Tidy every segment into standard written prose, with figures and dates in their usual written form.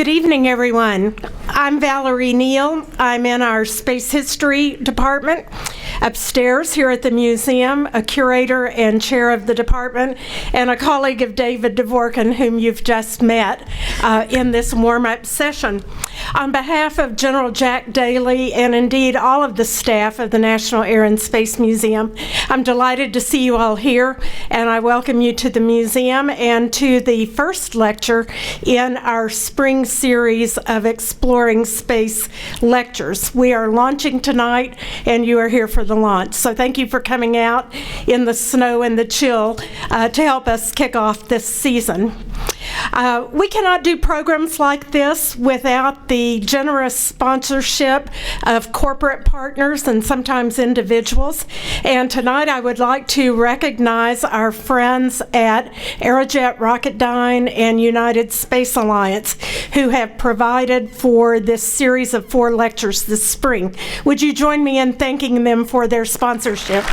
Good evening, everyone. I'm Valerie Neal. I'm in our Space History Department upstairs here at the museum, a curator and chair of the department, and a colleague of David Dvorkin, whom you've just met in this warm-up session. On behalf of General Jack Daly and indeed all of the staff of the National Air and Space Museum, I'm delighted to see you all here, and I welcome you to the museum and to the first lecture in our spring series of Exploring Space lectures. We are launching tonight, and you are here for the launch. So thank you for coming out in the snow and the chill to help us kick off this season. We cannot do programs like this without the generous sponsorship of corporate partners and sometimes individuals. And tonight I would like to recognize our friends at Aerojet Rocketdyne and United Space Alliance who have provided for this series of 4 lectures this spring. Would you join me in thanking them for their sponsorship?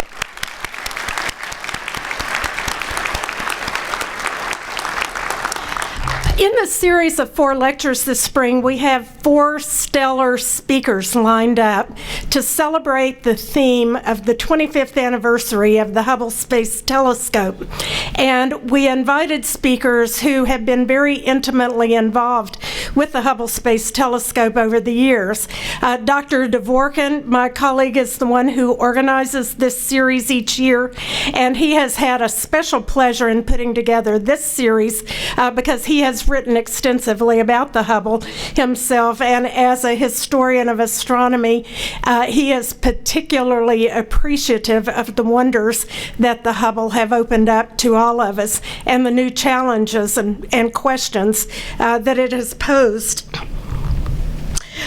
In this series of 4 lectures this spring, we have 4 stellar speakers lined up to celebrate the theme of the 25th anniversary of the Hubble Space Telescope. And we invited speakers who have been very intimately involved with the Hubble Space Telescope over the years. Dr. Dvorkin, my colleague, is the one who organizes this series each year, and he has had a special pleasure in putting together this series because he has written extensively about the Hubble himself, and as a historian of astronomy, he is particularly appreciative of the wonders that the Hubble have opened up to all of us and the new challenges and questions that it has posed.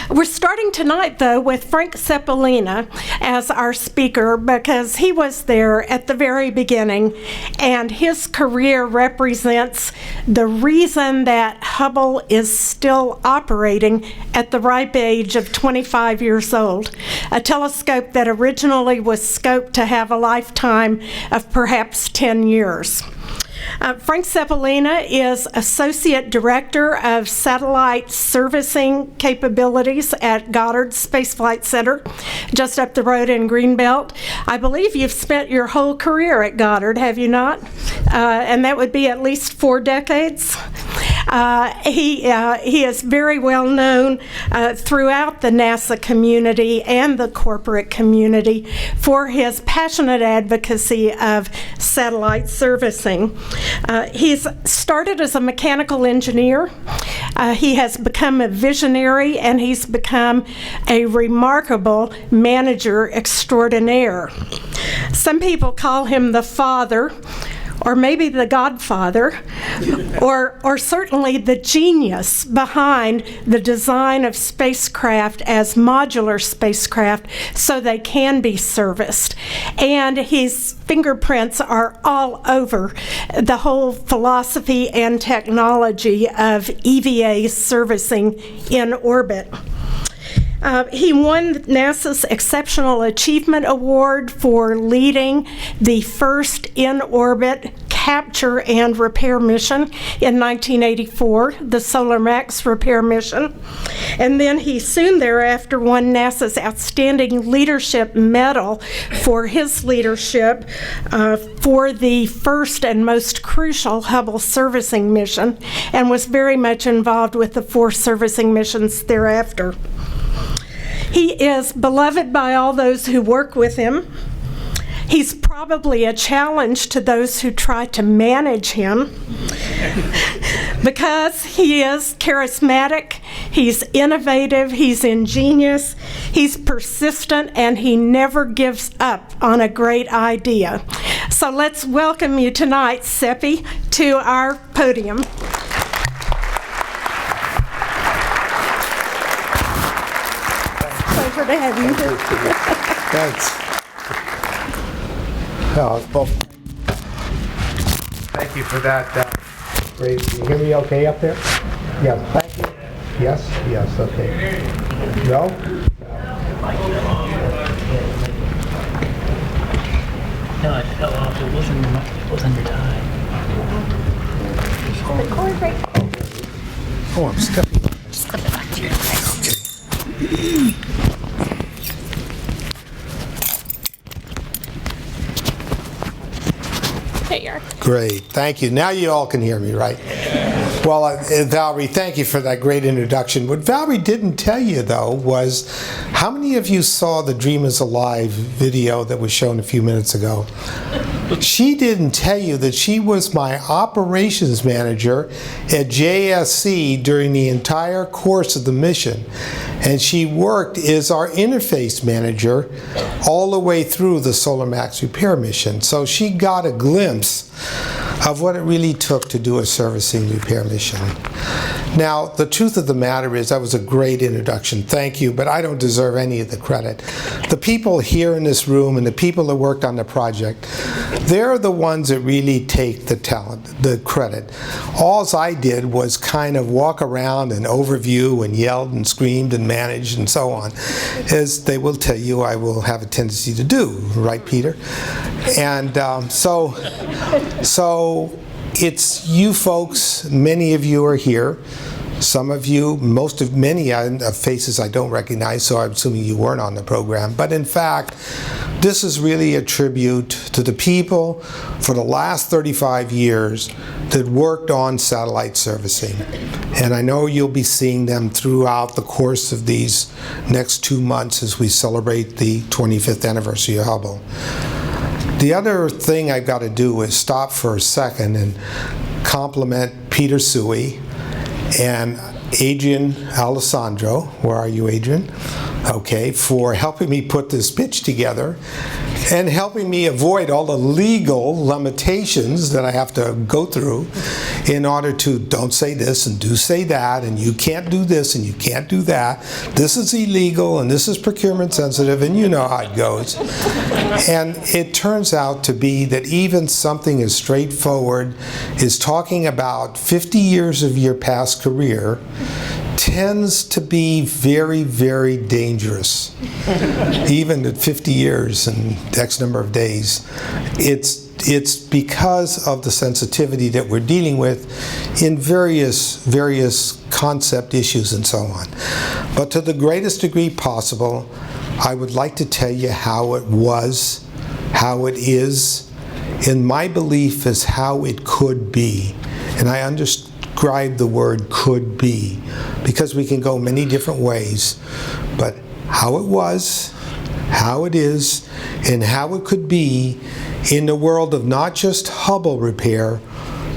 We're starting tonight, though, with Frank Cepollina as our speaker because he was there at the very beginning, and his career represents the reason that Hubble is still operating at the ripe age of 25 years old, a telescope that originally was scoped to have a lifetime of perhaps 10 years. Frank Cepollina is Associate Director of Satellite Servicing Capabilities at Goddard Space Flight Center, just up the road in Greenbelt. I believe you've spent your whole career at Goddard, have you not? And that would be at least 4 decades. He is very well known throughout the NASA community and the corporate community for his passionate advocacy of satellite servicing. He's started as a mechanical engineer. He has become a visionary, and he's become a remarkable manager extraordinaire. Some people call him the father, or maybe the godfather, or certainly the genius behind the design of spacecraft as modular spacecraft so they can be serviced. And his fingerprints are all over the whole philosophy and technology of EVA servicing in orbit. He won NASA's Exceptional Achievement Award for leading the first in-orbit capture and repair mission in 1984, the Solar Max repair mission. And then he soon thereafter won NASA's Outstanding Leadership Medal for his leadership for the first and most crucial Hubble servicing mission, and was very much involved with the 4 servicing missions thereafter. He is beloved by all those who work with him. He's probably a challenge to those who try to manage him because he is charismatic, he's innovative, he's ingenious, he's persistent, and he never gives up on a great idea. So let's welcome you tonight, Cepi, to our podium. Pleasure to have you here. Thanks. Well, thank you for that. Great. Can you hear me okay up there? Yes. Thank you. Yes. Yes. Okay. No? No, it fell off. It wasn't your time. Oh, I'm stuffy. There you are. Great, thank you. Now you all can hear me, right? Well, Valerie, thank you for that great introduction. What Valerie didn't tell you, though, was how many of you saw the Dream is Alive video that was shown a few minutes ago? She didn't tell you that she was my operations manager at JSC during the entire course of the mission. And she worked as our interface manager all the way through the Solar Max repair mission. So she got a glimpse of what it really took to do a servicing repair mission. Now, the truth of the matter is that was a great introduction. Thank you, but I don't deserve any of the credit. The people here in this room and the people that worked on the project, they're the ones that really take the talent, the credit. All I did was kind of walk around and overview and yelled and screamed and managed and so on, as they will tell you I will have a tendency to do, right, Peter? And so it's you folks, many of you are here. Some of you, many faces I don't recognize, so I'm assuming you weren't on the program. But in fact, this is really a tribute to the people for the last 35 years that worked on satellite servicing. And I know you'll be seeing them throughout the course of these next 2 months as we celebrate the 25th anniversary of Hubble. The other thing I've got to do is stop for a second and compliment Peter Suey and Adrian Alessandro. Where are you, Adrian? Okay, for helping me put this pitch together and helping me avoid all the legal limitations that I have to go through in order to don't say this and do say that, and you can't do this and you can't do that. This is illegal and this is procurement sensitive, and you know how it goes. And it turns out to be that even something as straightforward as talking about 50 years of your past career tends to be very, very dangerous. Even at 50 years and X number of days. It's because of the sensitivity that we're dealing with in various concept issues and so on. But to the greatest degree possible, I would like to tell you how it was, how it is, and my belief is how it could be. And I describe the word could be because we can go many different ways, but how it was, how it is, and how it could be in the world of not just Hubble repair,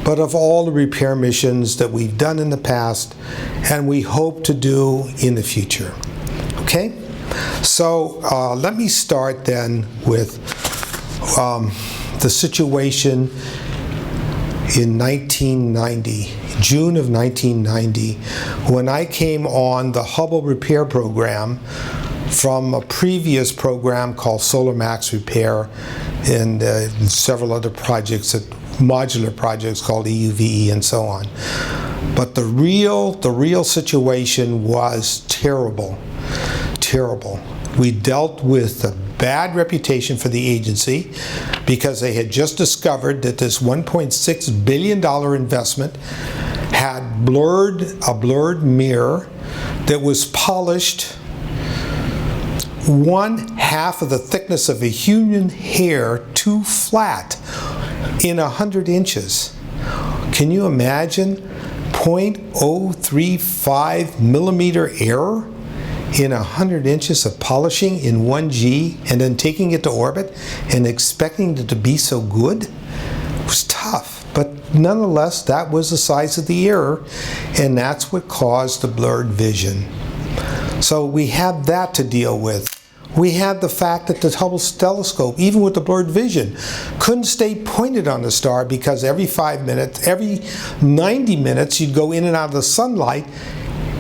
but of all the repair missions that we've done in the past and we hope to do in the future. Okay? So let me start then with the situation in 1990, June of 1990, when I came on the Hubble repair program from a previous program called Solar Max Repair and several other projects, modular projects called EUVE and so on. But the real situation was terrible, terrible. We dealt with a bad reputation for the agency because they had just discovered that this $1.6 billion investment had a blurred mirror that was polished 1/2 of the thickness of a human hair too flat in 100 inches. Can you imagine 0.035 millimeter error in 100 inches of polishing in 1G and then taking it to orbit and expecting it to be so good? It was tough, but nonetheless, that was the size of the error, and that's what caused the blurred vision. So we had that to deal with. We had the fact that the Hubble telescope, even with the blurred vision, couldn't stay pointed on the star because every 5 minutes, every 90 minutes, you'd go in and out of the sunlight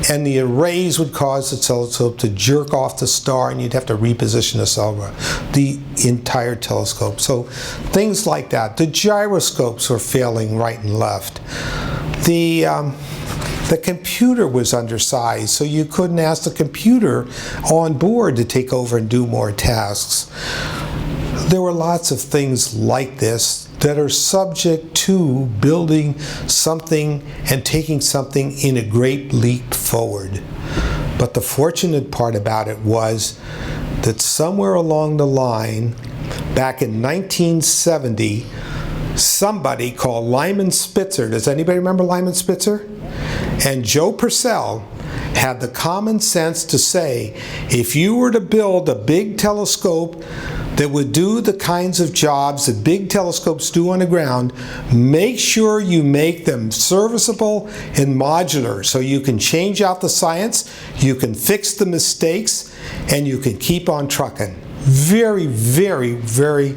and the rays would cause the telescope to jerk off the star and you'd have to reposition the entire telescope. So things like that. The gyroscopes were failing right and left. The computer was undersized, so you couldn't ask the computer on board to take over and do more tasks. There were lots of things like this that are subject to building something and taking something in a great leap forward. But the fortunate part about it was that somewhere along the line, back in 1970, somebody called Lyman Spitzer, does anybody remember Lyman Spitzer? And Joe Purcell had the common sense to say, if you were to build a big telescope that would do the kinds of jobs that big telescopes do on the ground, make sure you make them serviceable and modular so you can change out the science, you can fix the mistakes, and you can keep on trucking. Very, very, very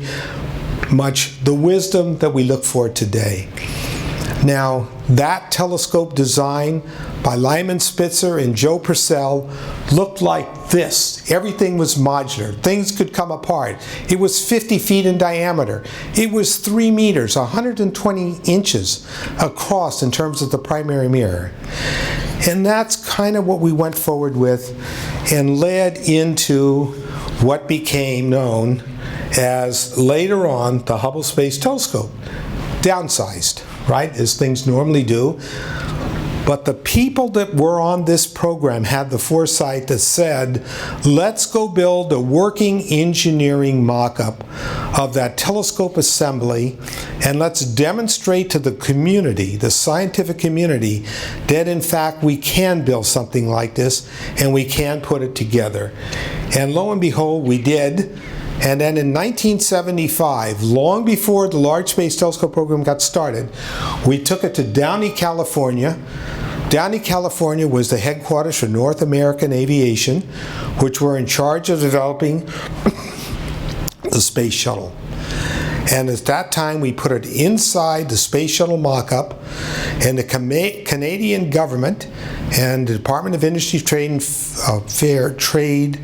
much the wisdom that we look for today. Now, that telescope design by Lyman Spitzer and Joe Purcell looked like this. Everything was modular. Things could come apart. It was 50 feet in diameter. It was 3 meters, 120 inches across in terms of the primary mirror. And that's kind of what we went forward with and led into what became known as later on the Hubble Space Telescope. Downsized, right, as things normally do. But the people that were on this program had the foresight that said, let's go build a working engineering mock-up of that telescope assembly, and let's demonstrate to the community, the scientific community, that in fact we can build something like this and we can put it together. And lo and behold, we did. And then in 1975, long before the Large Space Telescope program got started, we took it to Downey, California. Downey, California was the headquarters for North American Aviation, which were in charge of developing the space shuttle. And at that time, we put it inside the space shuttle mock-up, and the Canadian government and the Department of Industry, Trade and Fair Trade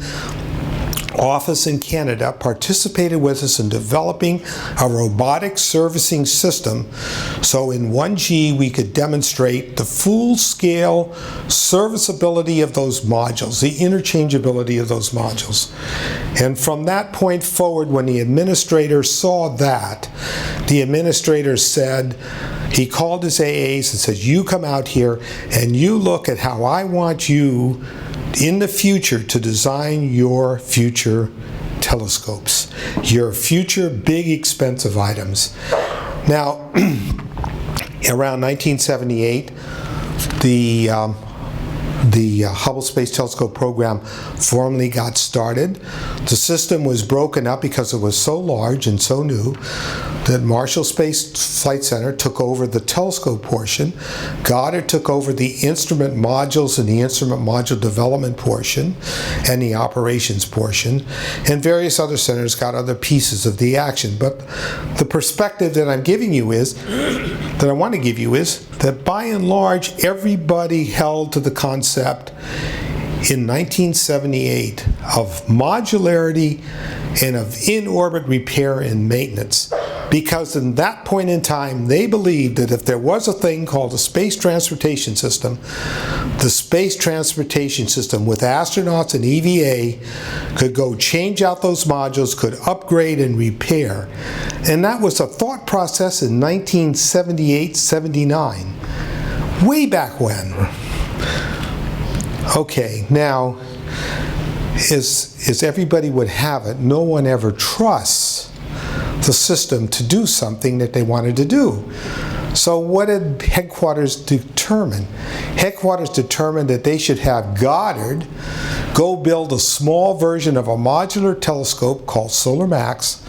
office in Canada participated with us in developing a robotic servicing system, so in 1G we could demonstrate the full-scale serviceability of those modules, the interchangeability of those modules. And from that point forward, when the administrator saw that, the administrator said, he called his AAs and said, you come out here and you look at how I want you in the future to design your future telescopes, your future big expensive items. Now, around 1978, the Hubble Space Telescope program formally got started. The system was broken up because it was so large and so new that Marshall Space Flight Center took over the telescope portion. Goddard took over the instrument modules and the instrument module development portion and the operations portion, and various other centers got other pieces of the action. But the perspective that I'm giving you is, that I want to give you is, that by and large everybody held to the concept in 1978 of modularity and of in-orbit repair and maintenance, because in that point in time they believed that if there was a thing called a space transportation system, the space transportation system with astronauts and EVA could go change out those modules, could upgrade and repair. And that was a thought process in 1978-79, way back when. Okay, now, as everybody would have it, no one ever trusts the system to do something that they wanted to do. So what did headquarters determine? Headquarters determined that they should have Goddard go build a small version of a modular telescope called Solar Max,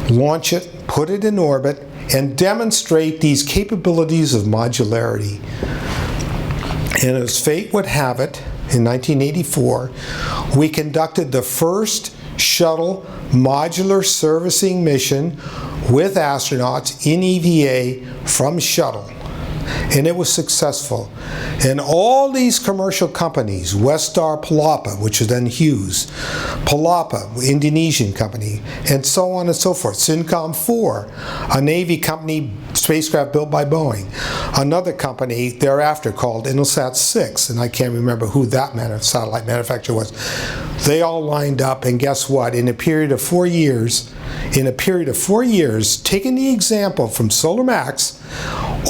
launch it, put it in orbit, and demonstrate these capabilities of modularity. And as fate would have it, in 1984, we conducted the first shuttle modular servicing mission with astronauts in EVA from shuttle. And it was successful. And all these commercial companies, Westar Palapa, which is then Hughes, Palapa, Indonesian company, and so on and so forth, Syncom 4, a Navy company, spacecraft built by Boeing, another company thereafter called Intelsat 6, and I can't remember who that satellite manufacturer was. They all lined up, and guess what? In a period of 4 years, taking the example from Solar Max,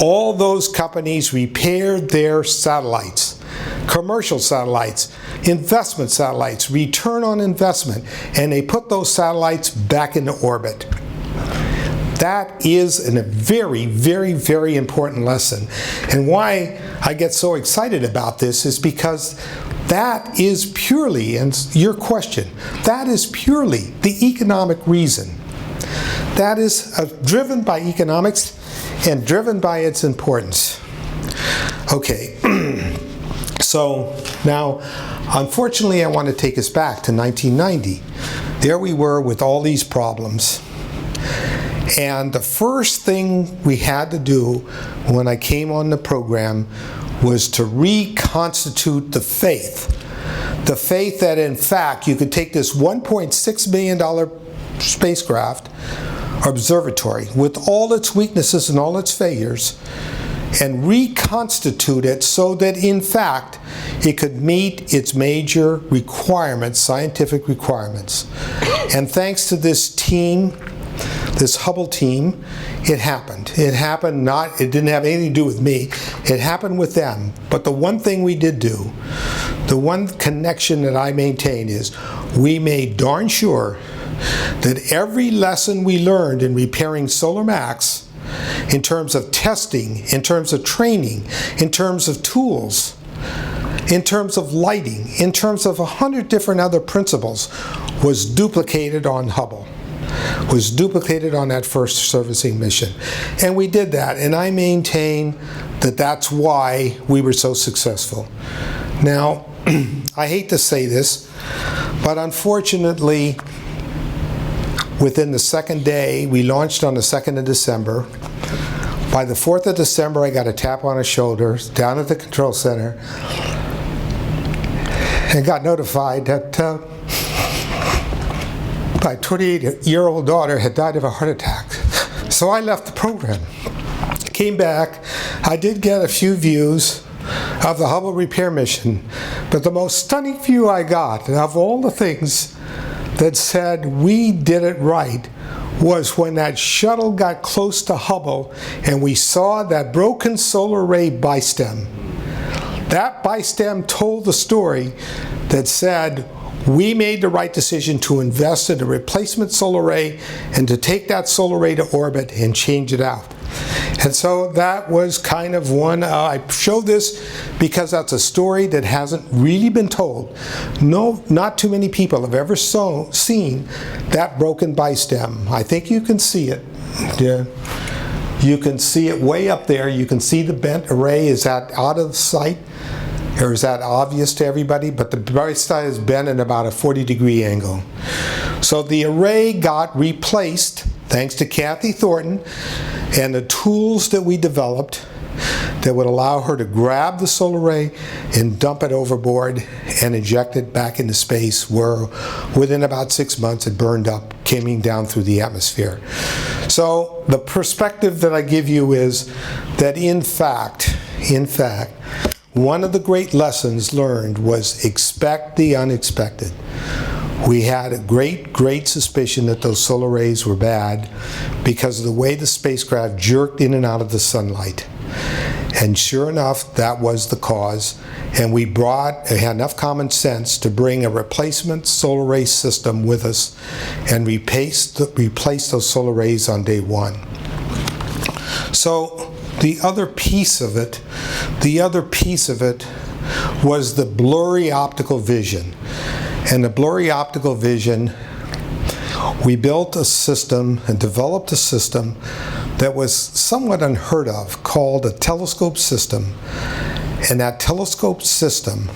all those companies repaired their satellites commercial satellites, investment satellites, return on investment, and they put those satellites back into orbit. That is a very, very, very important lesson. And why I get so excited about this is because that is purely, and your question, that is purely the economic reason. That is driven by economics and driven by its importance. Okay, so now, unfortunately, I want to take us back to 1990. There we were with all these problems. And the first thing we had to do when I came on the program was to reconstitute the faith. The faith that, in fact, you could take this $1.6 million spacecraft, observatory, with all its weaknesses and all its failures, and reconstitute it so that, in fact, it could meet its major requirements, scientific requirements. And thanks to this team, this Hubble team, it happened. It happened not, it didn't have anything to do with me, it happened with them. But the one thing we did do, the one connection that I maintain is we made darn sure that every lesson we learned in repairing Solar Max, in terms of testing, in terms of training, in terms of tools, in terms of lighting, in terms of 100 different other principles, was duplicated on Hubble, was duplicated on that first servicing mission. And we did that, and I maintain that that's why we were so successful. Now, I hate to say this, but unfortunately, within the second day, we launched on the 2nd of December. By the 4th of December, I got a tap on the shoulder down at the control center and got notified that my 28-year-old daughter had died of a heart attack. So I left the program. Came back. I did get a few views of the Hubble repair mission, but the most stunning view I got of all the things that said we did it right was when that shuttle got close to Hubble and we saw that broken solar array bistem. That bistem told the story that said we made the right decision to invest in a replacement solar array and to take that solar array to orbit and change it out. And so that was kind of one, I show this because that's a story that hasn't really been told. No, not too many people have ever seen that broken bistem. I think you can see it. Yeah. You can see it way up there. You can see the bent array. Is that out of sight? Or is that obvious to everybody? But the bistem is bent at about a 40-degree angle. So the array got replaced thanks to Kathy Thornton and the tools that we developed that would allow her to grab the solar array and dump it overboard and inject it back into space, where within about 6 months it burned up, coming down through the atmosphere. So the perspective that I give you is that in fact, one of the great lessons learned was expect the unexpected. We had a great suspicion that those solar rays were bad because of the way the spacecraft jerked in and out of the sunlight. And sure enough, that was the cause. And we had enough common sense to bring a replacement solar ray system with us and replace those solar rays on day one. So the other piece of it was the blurry optical vision. And the blurry optical vision, we built a system and developed a system that was somewhat unheard of, called a telescope system. And that telescope system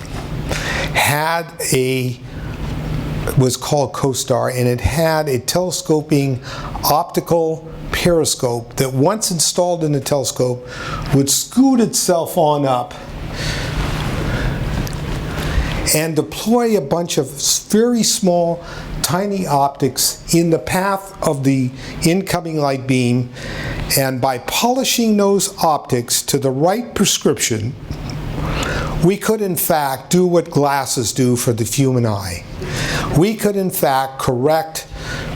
was called COSTAR, and it had a telescoping optical periscope that, once installed in the telescope, would scoot itself on up and deploy a bunch of very small, tiny optics in the path of the incoming light beam. And by polishing those optics to the right prescription, we could in fact do what glasses do for the human eye. We could in fact correct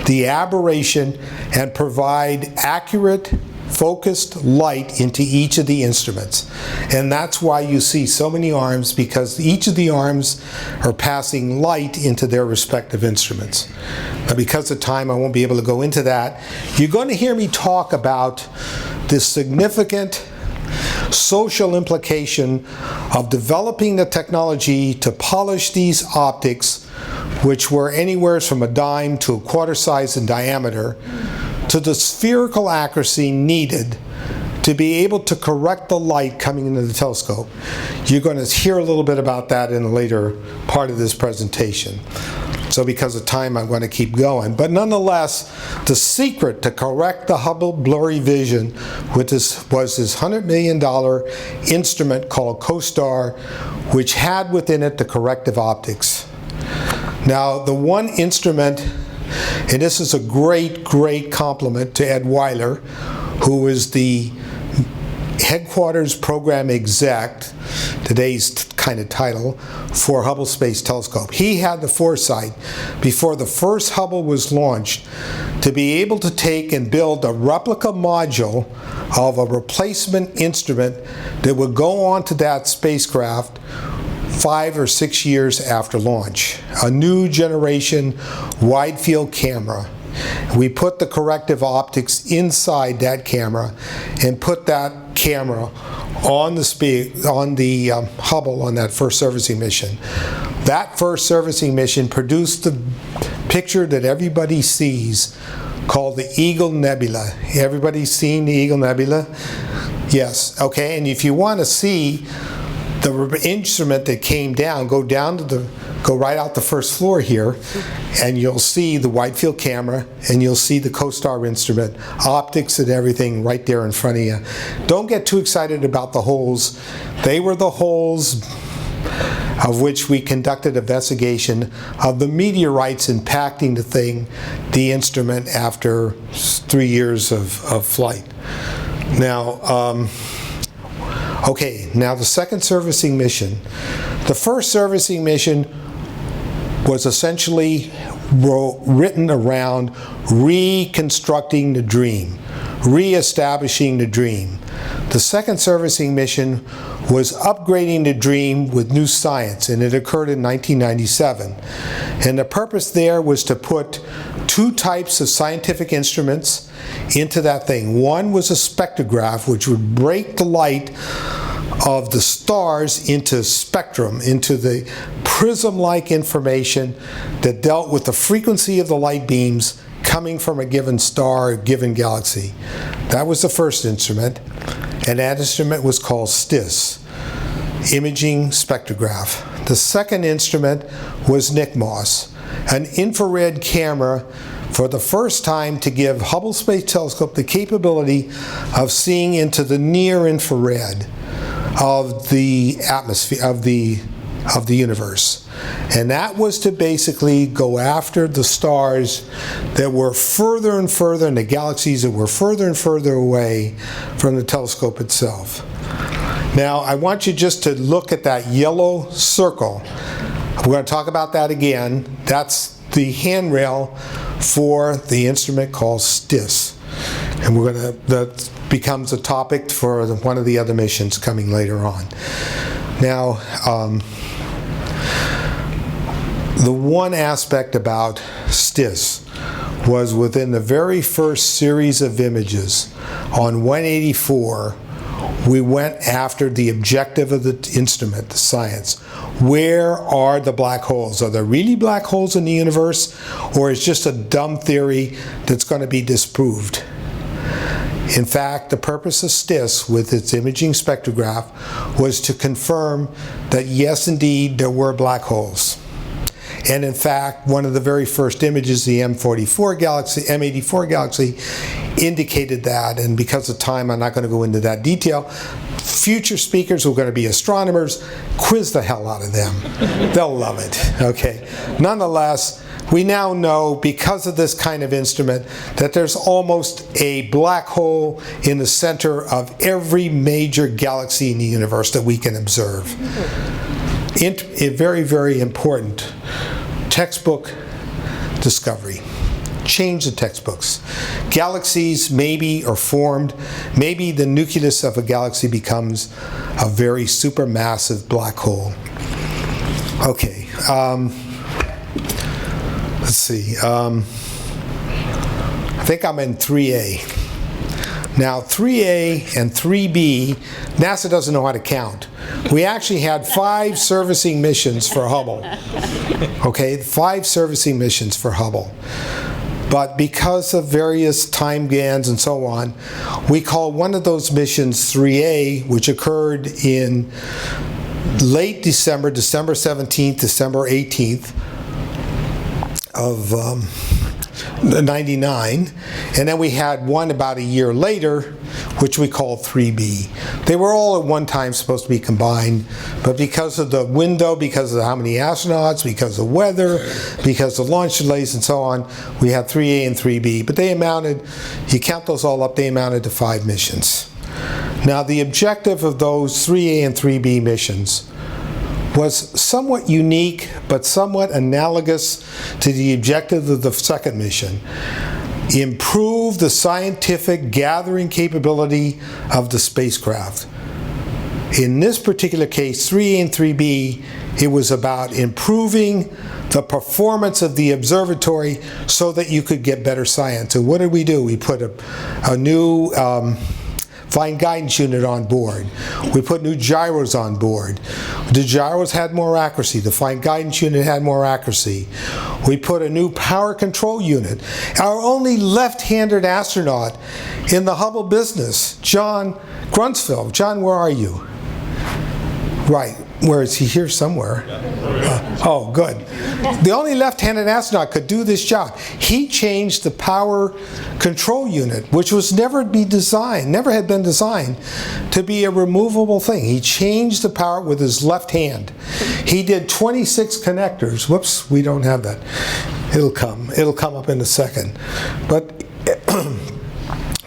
the aberration and provide accurate focused light into each of the instruments. And that's why you see so many arms, because each of the arms are passing light into their respective instruments. Now, because of time, I won't be able to go into that. You're going to hear me talk about this significant social implication of developing the technology to polish these optics, which were anywhere from a dime to a quarter size in diameter, to the spherical accuracy needed to be able to correct the light coming into the telescope. You're going to hear a little bit about that in a later part of this presentation. So because of time, I'm going to keep going. But nonetheless, the secret to correct the Hubble blurry vision was this $100 million instrument called COSTAR, which had within it the corrective optics. Now, the one instrument, and this is a great, great compliment to Ed Weiler, who is the headquarters program exec, today's kind of title, for Hubble Space Telescope. He had the foresight, before the first Hubble was launched, to be able to take and build a replica module of a replacement instrument that would go onto that spacecraft 5 or 6 years after launch. A new generation wide field camera. We put the corrective optics inside that camera and put that camera on the Hubble on that first servicing mission. That first servicing mission produced the picture that everybody sees called the Eagle Nebula. Everybody seen the Eagle Nebula? Yes, okay, and if you want to see the instrument that came down, go right out the first floor here, and you'll see the wide field camera, and you'll see the COSTAR instrument, optics and everything right there in front of you. Don't get too excited about the holes. They were the holes of which we conducted investigation of the meteorites impacting the instrument after 3 years of flight. Now, okay, now the second servicing mission. The first servicing mission was essentially written around reconstructing the dream, reestablishing the dream. The second servicing mission was upgrading the dream with new science, and it occurred in 1997. And the purpose there was to put 2 types of scientific instruments into that thing. One was a spectrograph, which would break the light of the stars into spectrum, into the prism-like information that dealt with the frequency of the light beams coming from a given star, a given galaxy. That was the first instrument, and that instrument was called STIS, Imaging Spectrograph. The second instrument was NICMOS, an infrared camera for the first time to give Hubble Space Telescope the capability of seeing into the near infrared of the atmosphere of the universe. And that was to basically go after the stars that were further and further, and the galaxies that were further and further away from the telescope itself. Now, I want you just to look at that yellow circle. We're going to talk about that again. That's the handrail for the instrument called STIS. And that becomes a topic for one of the other missions coming later on. Now, the one aspect about STIS was within the very first series of images on 184, we went after the objective of the instrument, the science. Where are the black holes? Are there really black holes in the universe, or is just a dumb theory that's going to be disproved? In fact, the purpose of STIS with its imaging spectrograph was to confirm that yes, indeed, there were black holes. And in fact, one of the very first images, the M84 galaxy, indicated that. And because of time, I'm not going to go into that detail. Future speakers who are going to be astronomers, quiz the hell out of them. They'll love it. Okay. Nonetheless, we now know, because of this kind of instrument, that there's almost a black hole in the center of every major galaxy in the universe that we can observe. A very, very important textbook discovery. change the textbooks. Galaxies maybe are formed, maybe the nucleus of a galaxy becomes a very supermassive black hole. Okay, let's see. I think I'm in 3A. Now 3A and 3B, NASA doesn't know how to count. We actually had 5 servicing missions for Hubble. Okay, 5 servicing missions for Hubble. But because of various time bands and so on, we call one of those missions 3A, which occurred in late December, December 17th, December 18th of 99, and then we had one about a year later, which we called 3B. They were all at one time supposed to be combined, but because of the window, because of how many astronauts, because of weather, because of launch delays and so on, we had 3A and 3B. But they amounted, you count those all up, they amounted to 5 missions. Now the objective of those 3A and 3B missions was somewhat unique, but somewhat analogous to the objective of the second mission. Improve the scientific gathering capability of the spacecraft. In this particular case, 3A and 3B, it was about improving the performance of the observatory so that you could get better science. And what did we do? We put a new fine guidance unit on board. We put new gyros on board. The gyros had more accuracy. The fine guidance unit had more accuracy. We put a new power control unit. Our only left-handed astronaut in the Hubble business, John Grunsfeld. John, where are you? Right. Where is he? Here somewhere. Oh, good. The only left-handed astronaut could do this job. He changed the power control unit, which was never had been designed to be a removable thing. He changed the power with his left hand. He did 26 connectors. Whoops, we don't have that. It'll come up in a second. But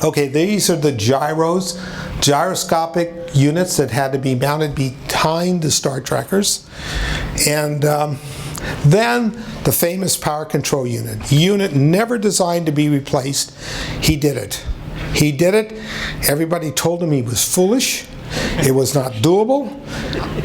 okay, these are the gyroscopic units that had to be mounted behind the star trackers. And then the famous power control unit never designed to be replaced. He did it. He did it. Everybody told him he was foolish. It was not doable.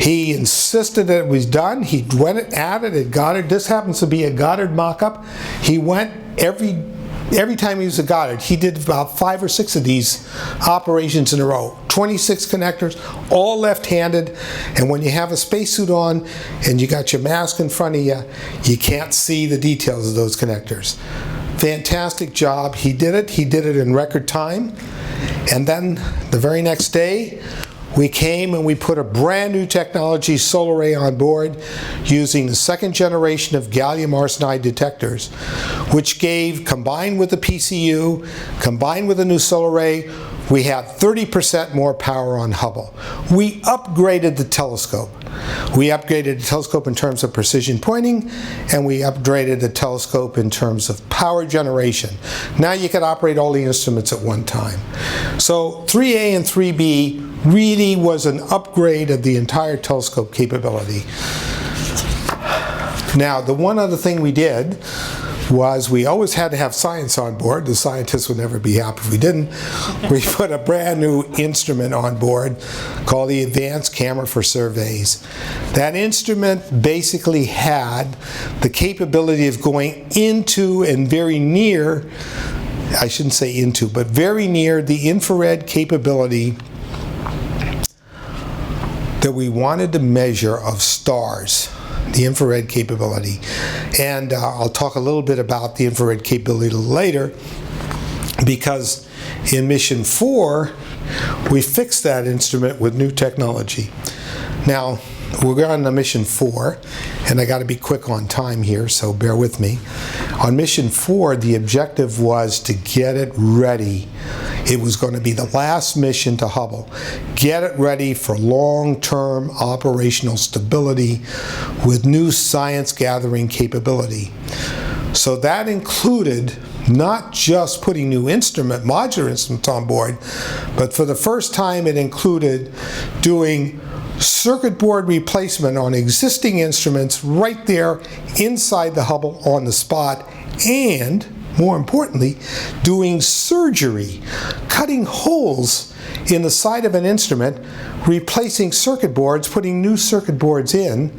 He insisted that it was done. He went at it at Goddard. This happens to be a Goddard mock-up. He went every time he was at Goddard, he did about 5 or 6 of these operations in a row. 26 connectors, all left-handed, and when you have a spacesuit on and you got your mask in front of you, you can't see the details of those connectors. Fantastic job. He did it in record time. And then the very next day, we came and we put a brand new technology, solar array, on board using the second generation of gallium arsenide detectors, which gave, combined with the PCU, combined with the new solar array, we had 30% more power on Hubble. We upgraded the telescope. We upgraded the telescope in terms of precision pointing, and we upgraded the telescope in terms of power generation. Now you could operate all the instruments at one time. So 3A and 3B really was an upgrade of the entire telescope capability. Now, the one other thing we did was we always had to have science on board. The scientists would never be happy if we didn't. We put a brand new instrument on board called the Advanced Camera for Surveys. That instrument basically had the capability of going into and very near, I shouldn't say into, but very near the infrared capability that we wanted to measure of stars. The infrared capability. And I'll talk a little bit about the infrared capability later, because in mission 4 we fixed that instrument with new technology. Now we're on the mission 4, and I got to be quick on time here, so bear with me. On mission 4, the objective was to get it ready. It was going to be the last mission to Hubble. Get it ready for long-term operational stability with new science gathering capability. So that included not just putting new modular instruments on board, but for the first time it included doing circuit board replacement on existing instruments right there inside the Hubble on the spot, and more importantly, doing surgery, cutting holes in the side of an instrument, replacing circuit boards, putting new circuit boards in,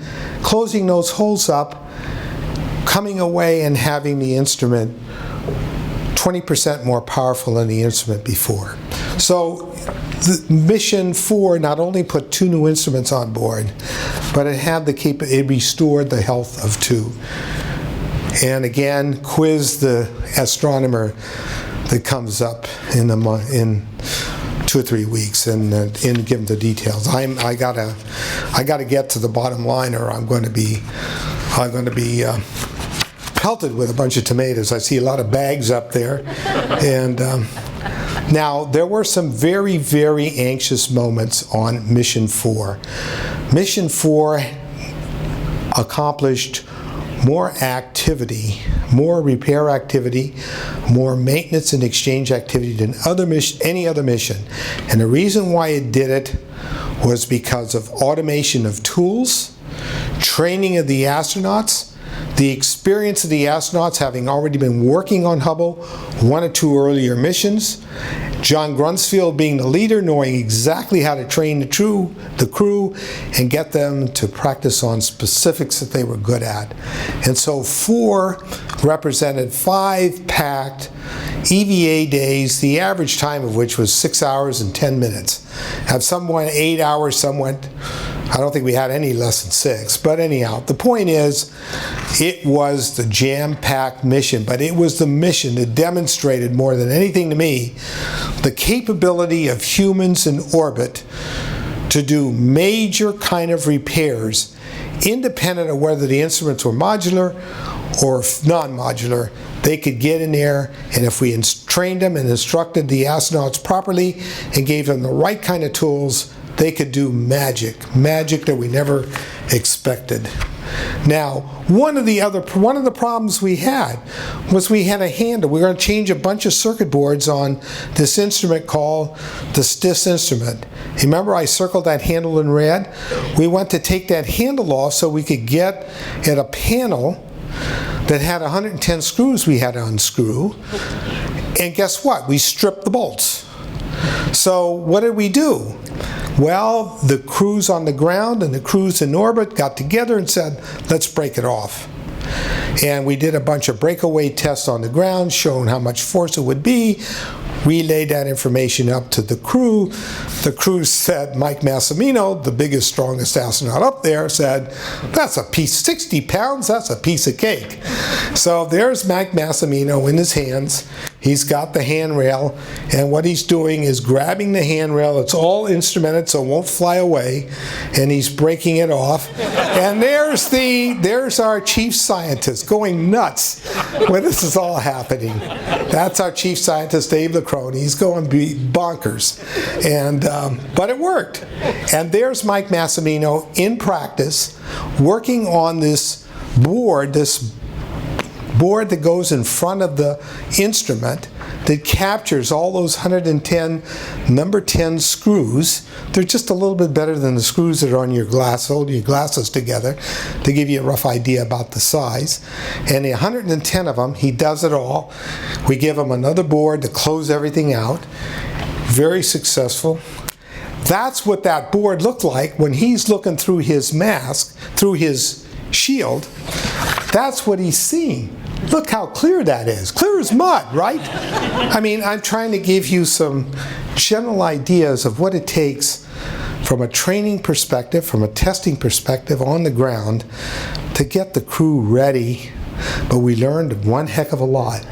closing those holes up, coming away and having the instrument 20% more powerful than the instrument before. So the mission 4 not only put 2 new instruments on board, but it restored the health of 2. And again, quiz the astronomer that comes up in 2 or 3 weeks and give them the details. I gotta get to the bottom line, or I'm going to be pelted with a bunch of tomatoes. I see a lot of bags up there, and now there were some very, very anxious moments on Mission 4. Mission 4 accomplished more activity, more repair activity, more maintenance and exchange activity than any other mission. And the reason why it did it was because of automation of tools, training of the astronauts, the experience of the astronauts having already been working on Hubble 1 or 2 earlier missions, John Grunsfield being the leader, knowing exactly how to train the crew and get them to practice on specifics that they were good at. And so 4 represented 5 packed EVA days, the average time of which was 6 hours and 10 minutes. Some went 8 hours, some went, I don't think we had any less than 6. But anyhow, the point is, it was the jam-packed mission, but it was the mission that demonstrated more than anything to me the capability of humans in orbit to do major kind of repairs independent of whether the instruments were modular or non-modular. They could get in there, and if we trained them and instructed the astronauts properly and gave them the right kind of tools, they could do magic that we never expected. Now, one of the problems we had was we had a handle. We were going to change a bunch of circuit boards on this instrument called this instrument. Remember I circled that handle in red? We went to take that handle off so we could get at a panel that had 110 screws we had to unscrew. And guess what? We stripped the bolts. So what did we do? Well, the crews on the ground and the crews in orbit got together and said, let's break it off. And we did a bunch of breakaway tests on the ground, showing how much force it would be. Relayed that information up to the crew. The crew said, Mike Massimino, the biggest, strongest astronaut up there, said, that's a piece, 60 pounds, that's a piece of cake. So there's Mike Massimino in his hands. He's got the handrail, and what he's doing is grabbing the handrail. It's all instrumented so it won't fly away, and he's breaking it off. And there's our chief scientist going nuts when this is all happening. That's our chief scientist, Dave Lacrone. He's going bonkers, and but it worked. And there's Mike Massimino in practice, working on this board that goes in front of the instrument that captures all those 110 number 10 screws. They're just a little bit better than the screws that are on your glass. Hold your glasses together to give you a rough idea about the size. And the 110 of them, he does it all. We give him another board to close everything out. Very successful. That's what that board looked like when he's looking through his mask, through his shield. That's what he's seeing. Look how clear that is. Clear as mud, right? I mean, I'm trying to give you some general ideas of what it takes from a training perspective, from a testing perspective on the ground to get the crew ready. But we learned one heck of a lot.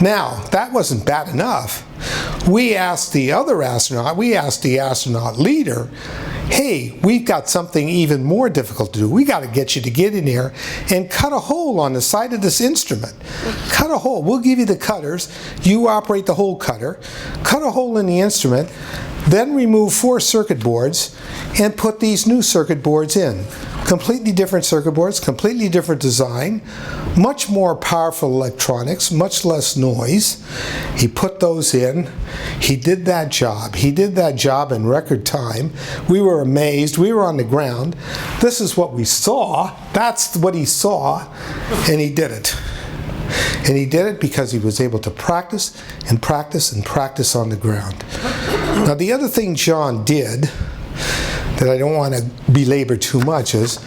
Now, that wasn't bad enough. We asked the astronaut leader, hey, we've got something even more difficult to do. We got to get you to get in there and cut a hole on the side of this instrument. Cut a hole. We'll give you the cutters. You operate the hole cutter. Cut a hole in the instrument. Then remove 4 circuit boards and put these new circuit boards in. Completely different circuit boards, completely different design, much more powerful electronics, much less noise. He put those in. He did that job. He did that job in record time. We were amazed. We were on the ground. This is what we saw. That's what he saw, and he did it. And he did it because he was able to practice and practice and practice on the ground. Now, the other thing John did that I don't want to belabor too much is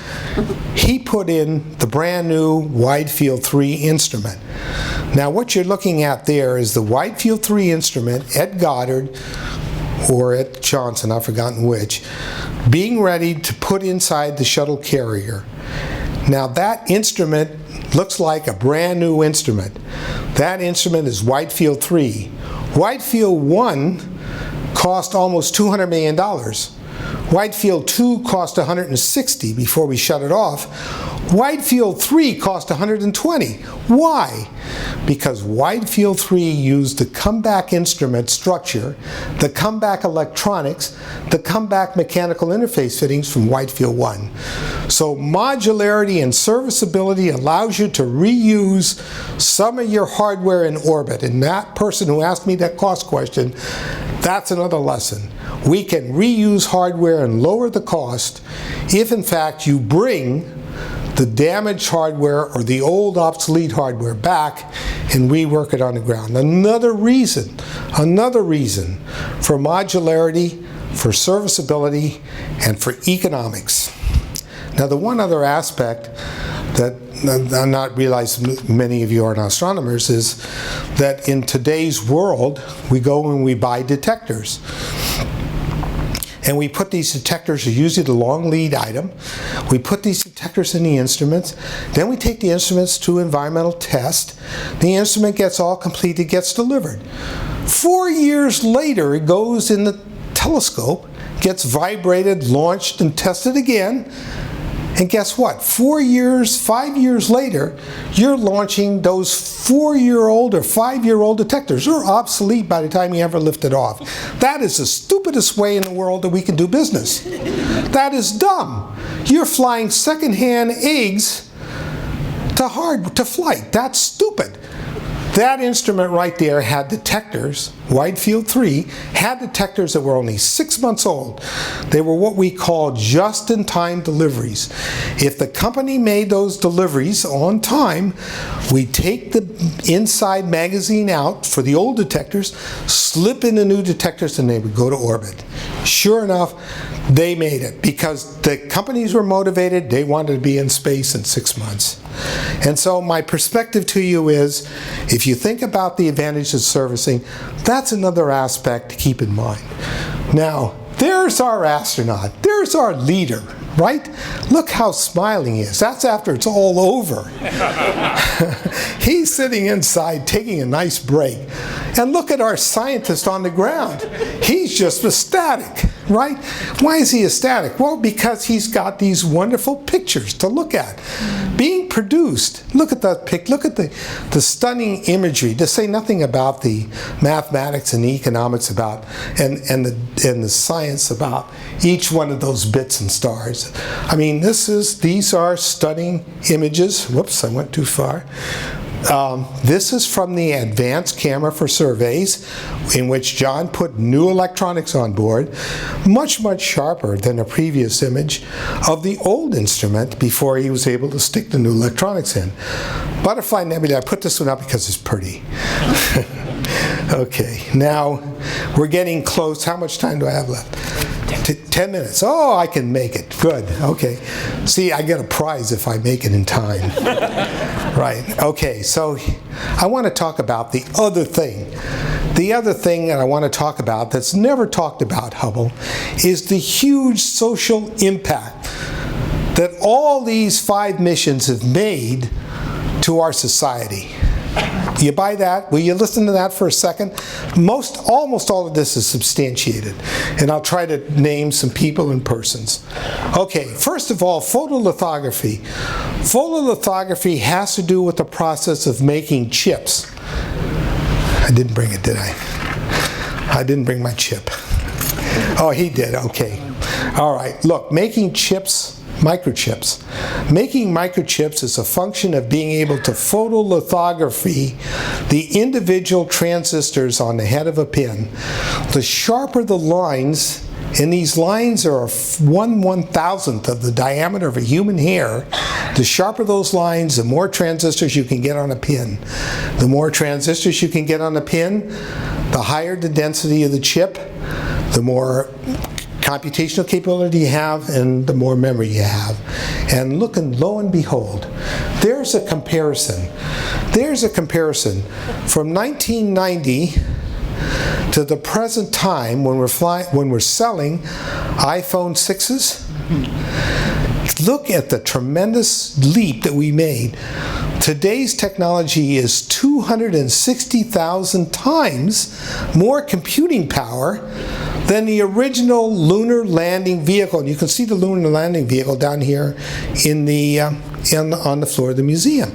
he put in the brand new Wide Field 3 instrument. Now, what you're looking at there is the Wide Field 3 instrument at Goddard or at Johnson, I've forgotten which, being ready to put inside the shuttle carrier. Now, that instrument looks like a brand new instrument. That instrument is Wide Field 3. Wide Field 1 cost almost $200 million. Wide Field 2 cost $160 before we shut it off. Wide Field 3 cost $120. Why? Because Wide Field 3 used the comeback instrument structure, the comeback electronics, the comeback mechanical interface fittings from Wide Field 1. So modularity and serviceability allows you to reuse some of your hardware in orbit. And that person who asked me that cost question, that's another lesson. We can reuse hardware and lower the cost if, in fact, you bring the damaged hardware or the old obsolete hardware back and rework it on the ground. Another reason for modularity, for serviceability, and for economics. Now, the one other aspect that I'm not realizing many of you aren't astronomers is that in today's world, we go and we buy detectors. And we put these detectors, usually the long lead item, we put these detectors in the instruments, then we take the instruments to environmental test, the instrument gets all completed, gets delivered. 4 years later, it goes in the telescope, gets vibrated, launched, and tested again. And guess what? 5 years later, you're launching those 4-year-old or 5-year-old detectors. They're obsolete by the time you ever lift it off. That is the stupidest way in the world that we can do business. That is dumb. You're flying secondhand eggs to flight. That's stupid. That instrument right there had detectors, Wide Field 3, had detectors that were only 6 months old. They were what we call just-in-time deliveries. If the company made those deliveries on time, we take the inside magazine out for the old detectors, slip in the new detectors, and they would go to orbit. Sure enough, they made it because the companies were motivated. They wanted to be in space in 6 months. And so my perspective to you is, if you think about the advantages of servicing, that's another aspect to keep in mind. Now, there's our astronaut. There's our leader, right? Look how smiling he is. That's after it's all over. He's sitting inside taking a nice break. And look at our scientist on the ground. He's just ecstatic, right? Why is he ecstatic? Well, because he's got these wonderful pictures to look at being produced. Look at that pic. Look at the stunning imagery, to say nothing about the mathematics and the economics about and the science about each one of those bits and stars. I mean, these are stunning images. Whoops, I went too far. This is from the advanced camera for surveys, in which John put new electronics on board, much sharper than a previous image of the old instrument before he was able to stick the new electronics in. Butterfly Nebula, I put this one up because it's pretty. Okay, now we're getting close. How much time do I have left? 10 minutes. Oh, I can make it. Good. Okay. See, I get a prize if I make it in time. Right. Okay, so I want to talk about the other thing. The other thing that I want to talk about that's never talked about, Hubble, is the huge social impact that all these 5 missions have made to our society. You buy that? Will you listen to that for a second? Almost all of this is substantiated, and I'll try to name some people and persons. Okay, first of all, photolithography. Photolithography has to do with the process of making chips. I didn't bring it, did I? I didn't bring my chip. Oh, he did, okay. All right, look, making chips, microchips. Making microchips is a function of being able to photolithography the individual transistors on the head of a pin. The sharper the lines And these lines are 1/1000th of the diameter of a human hair. The sharper those lines, the more transistors you can get on a pin. The more transistors you can get on a pin, the higher the density of the chip, the more computational capability you have, and the more memory you have. And look, and lo and behold, there's a comparison. There's a comparison from 1990 to the present time when we're selling iPhone 6s. Look at the tremendous leap that we made. Today's technology is 260,000 times more computing power than the original lunar landing vehicle. And you can see the lunar landing vehicle down here in the on the floor of the museum.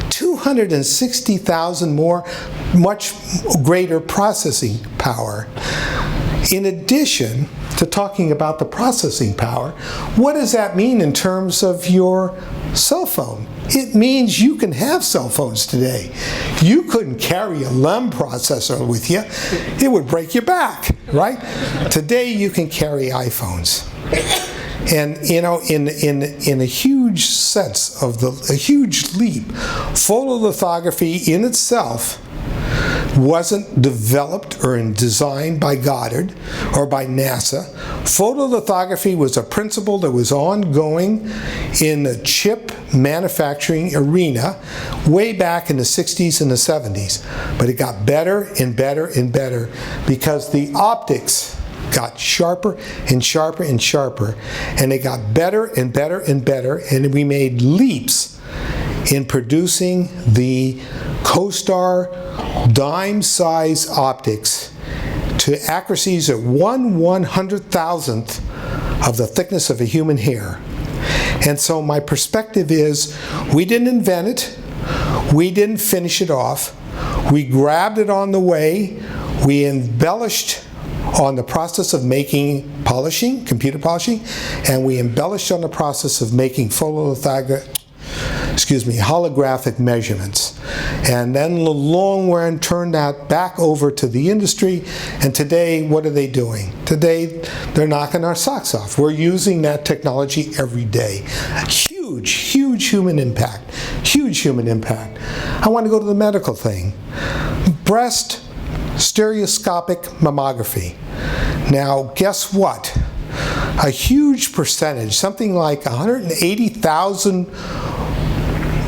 260,000 more, much greater processing power. In addition to talking about the processing power, what does that mean in terms of your cell phone? It means you can have cell phones today. You couldn't carry a LEM processor with you. It would break your back, right? Today you can carry iPhones. And you know, in a huge sense of a huge leap, photolithography in itself wasn't developed or designed by Goddard or by NASA. Photolithography was a principle that was ongoing in the chip manufacturing arena way back in the 60s and the 70s. But it got better and better and better because the optics got sharper and sharper and sharper, and it got better and better and better, and we made leaps in producing the CoStar dime-size optics to accuracies at 1/100,000th of the thickness of a human hair. And so my perspective is, we didn't invent it, we didn't finish it off, we grabbed it on the way, we embellished on the process of making polishing, computer polishing, and we embellished on the process of making holographic measurements. And then the long run turned that back over to the industry, and today, what are they doing? Today, they're knocking our socks off. We're using that technology every day. Huge, huge human impact. Huge human impact. I want to go to the medical thing. Breast stereoscopic mammography. Now, guess what? A huge percentage, something like 180,000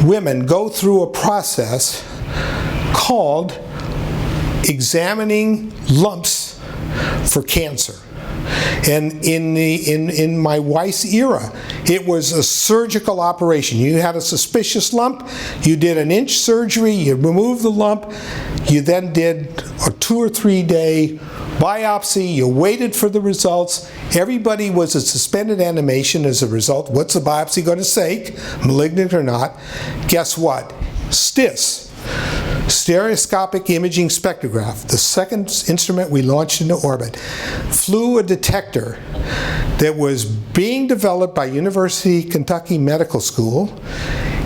women go through a process called examining lumps for cancer. And in my wife's era, it was a surgical operation. You had a suspicious lump, you did an inch surgery, you removed the lump, you then did a 2 or 3 day biopsy, you waited for the results. Everybody was a suspended animation as a result. What's the biopsy going to say, malignant or not? Guess what? STIS. Stereoscopic imaging spectrograph, the second instrument we launched into orbit, flew a detector that was being developed by University of Kentucky Medical School,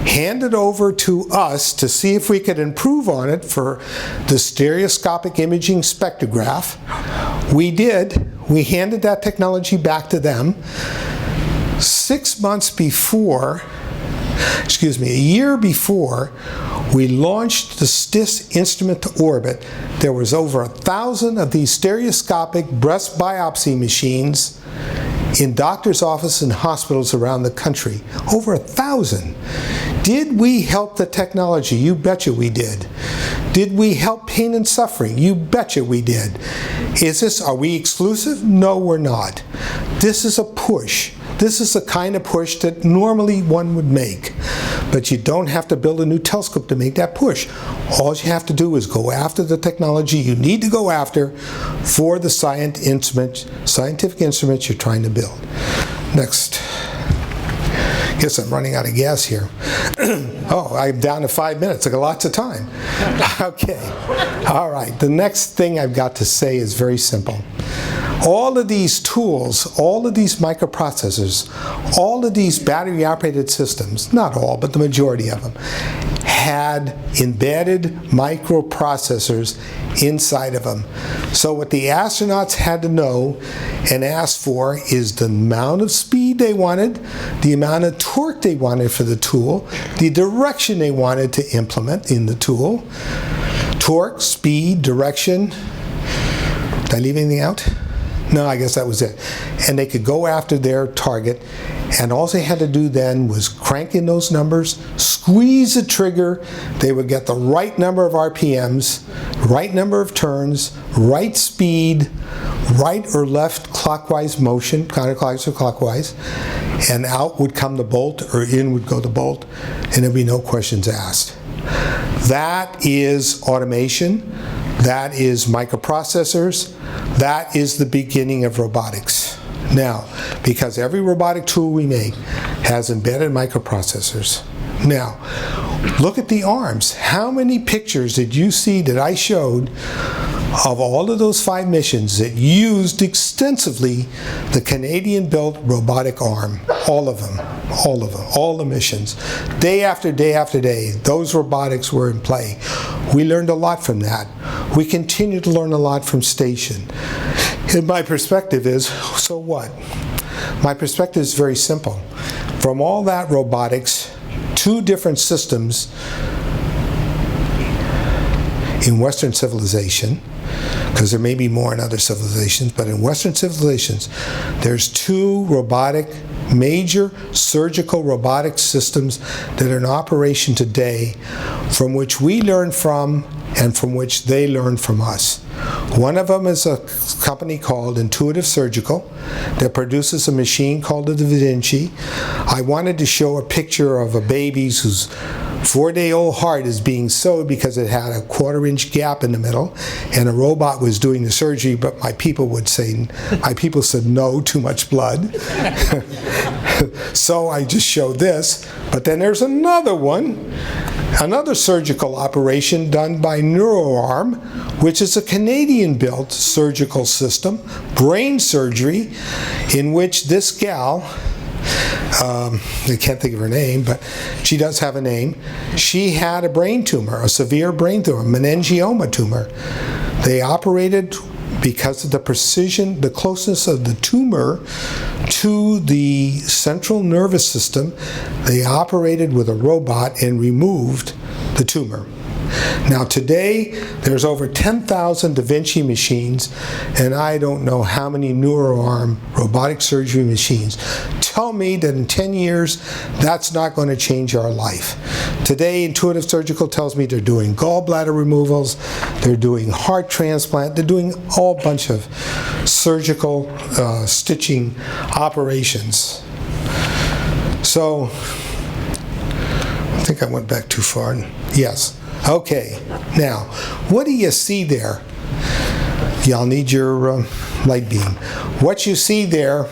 handed over to us to see if we could improve on it for the stereoscopic imaging spectrograph. We did. We handed that technology back to them. 6 months before, a year before we launched the STIS instrument to orbit, there was over 1,000 of these stereoscopic breast biopsy machines in doctors' offices and hospitals around the country. Over 1,000. Did we help the technology? You betcha we did. Did we help pain and suffering? You betcha we did. Are we exclusive? No, we're not. This is a push. This is the kind of push that normally one would make. But you don't have to build a new telescope to make that push. All you have to do is go after the technology you need to go after for the scientific instruments you're trying to build. Next. Guess I'm running out of gas here. Oh, I'm down to 5 minutes. I got lots of time. Okay. All right. The next thing I've got to say is very simple. All of these tools, all of these microprocessors, all of these battery-operated systems, not all, but the majority of them, had embedded microprocessors inside of them. So what the astronauts had to know and ask for is the amount of speed they wanted, the amount of torque they wanted for the tool, the direction they wanted to implement in the tool. Torque, speed, direction. Did I leave anything out? No, I guess that was it. And they could go after their target, and all they had to do then was crank in those numbers, squeeze the trigger, they would get the right number of RPMs, right number of turns, right speed, right or left clockwise motion, counterclockwise or clockwise, and out would come the bolt, or in would go the bolt, and there'd be no questions asked. That is automation. That is microprocessors. That is the beginning of robotics. Now, because every robotic tool we make has embedded microprocessors. Now, look at the arms. How many pictures did you see that I showed of all of those 5 missions that used extensively the Canadian-built robotic arm? All of them, all the missions. Day after day after day, those robotics were in play. We learned a lot from that. We continue to learn a lot from Station. And my perspective is, so what? My perspective is very simple. From all that robotics, 2 different systems in Western civilization, because there may be more in other civilizations, but in Western civilizations, there's 2 major surgical robotic systems that are in operation today, from which we learn from and from which they learn from us. One of them is a company called Intuitive Surgical that produces a machine called the Da Vinci. I wanted to show a picture of a baby whose 4-day-old heart is being sewed because it had a 1/4-inch gap in the middle, and a robot was doing the surgery, but my people said no, too much blood. So I just showed this. But then there's another one, another surgical operation done by NeuroArm, which is a Canadian-built surgical system, brain surgery, in which this gal, I can't think of her name, but she does have a name. She had a brain tumor, a severe brain tumor, meningioma tumor. They operated because of the precision, the closeness of the tumor to the central nervous system. They operated with a robot and removed the tumor. Now today, there's over 10,000 Da Vinci machines, and I don't know how many NeuroArm robotic surgery machines. Tell me that in 10 years, that's not going to change our life. Today, Intuitive Surgical tells me they're doing gallbladder removals, they're doing heart transplant, they're doing a whole bunch of surgical stitching operations. So, I think I went back too far. Yes. Okay, now, what do you see there? Y'all need your light beam. What you see there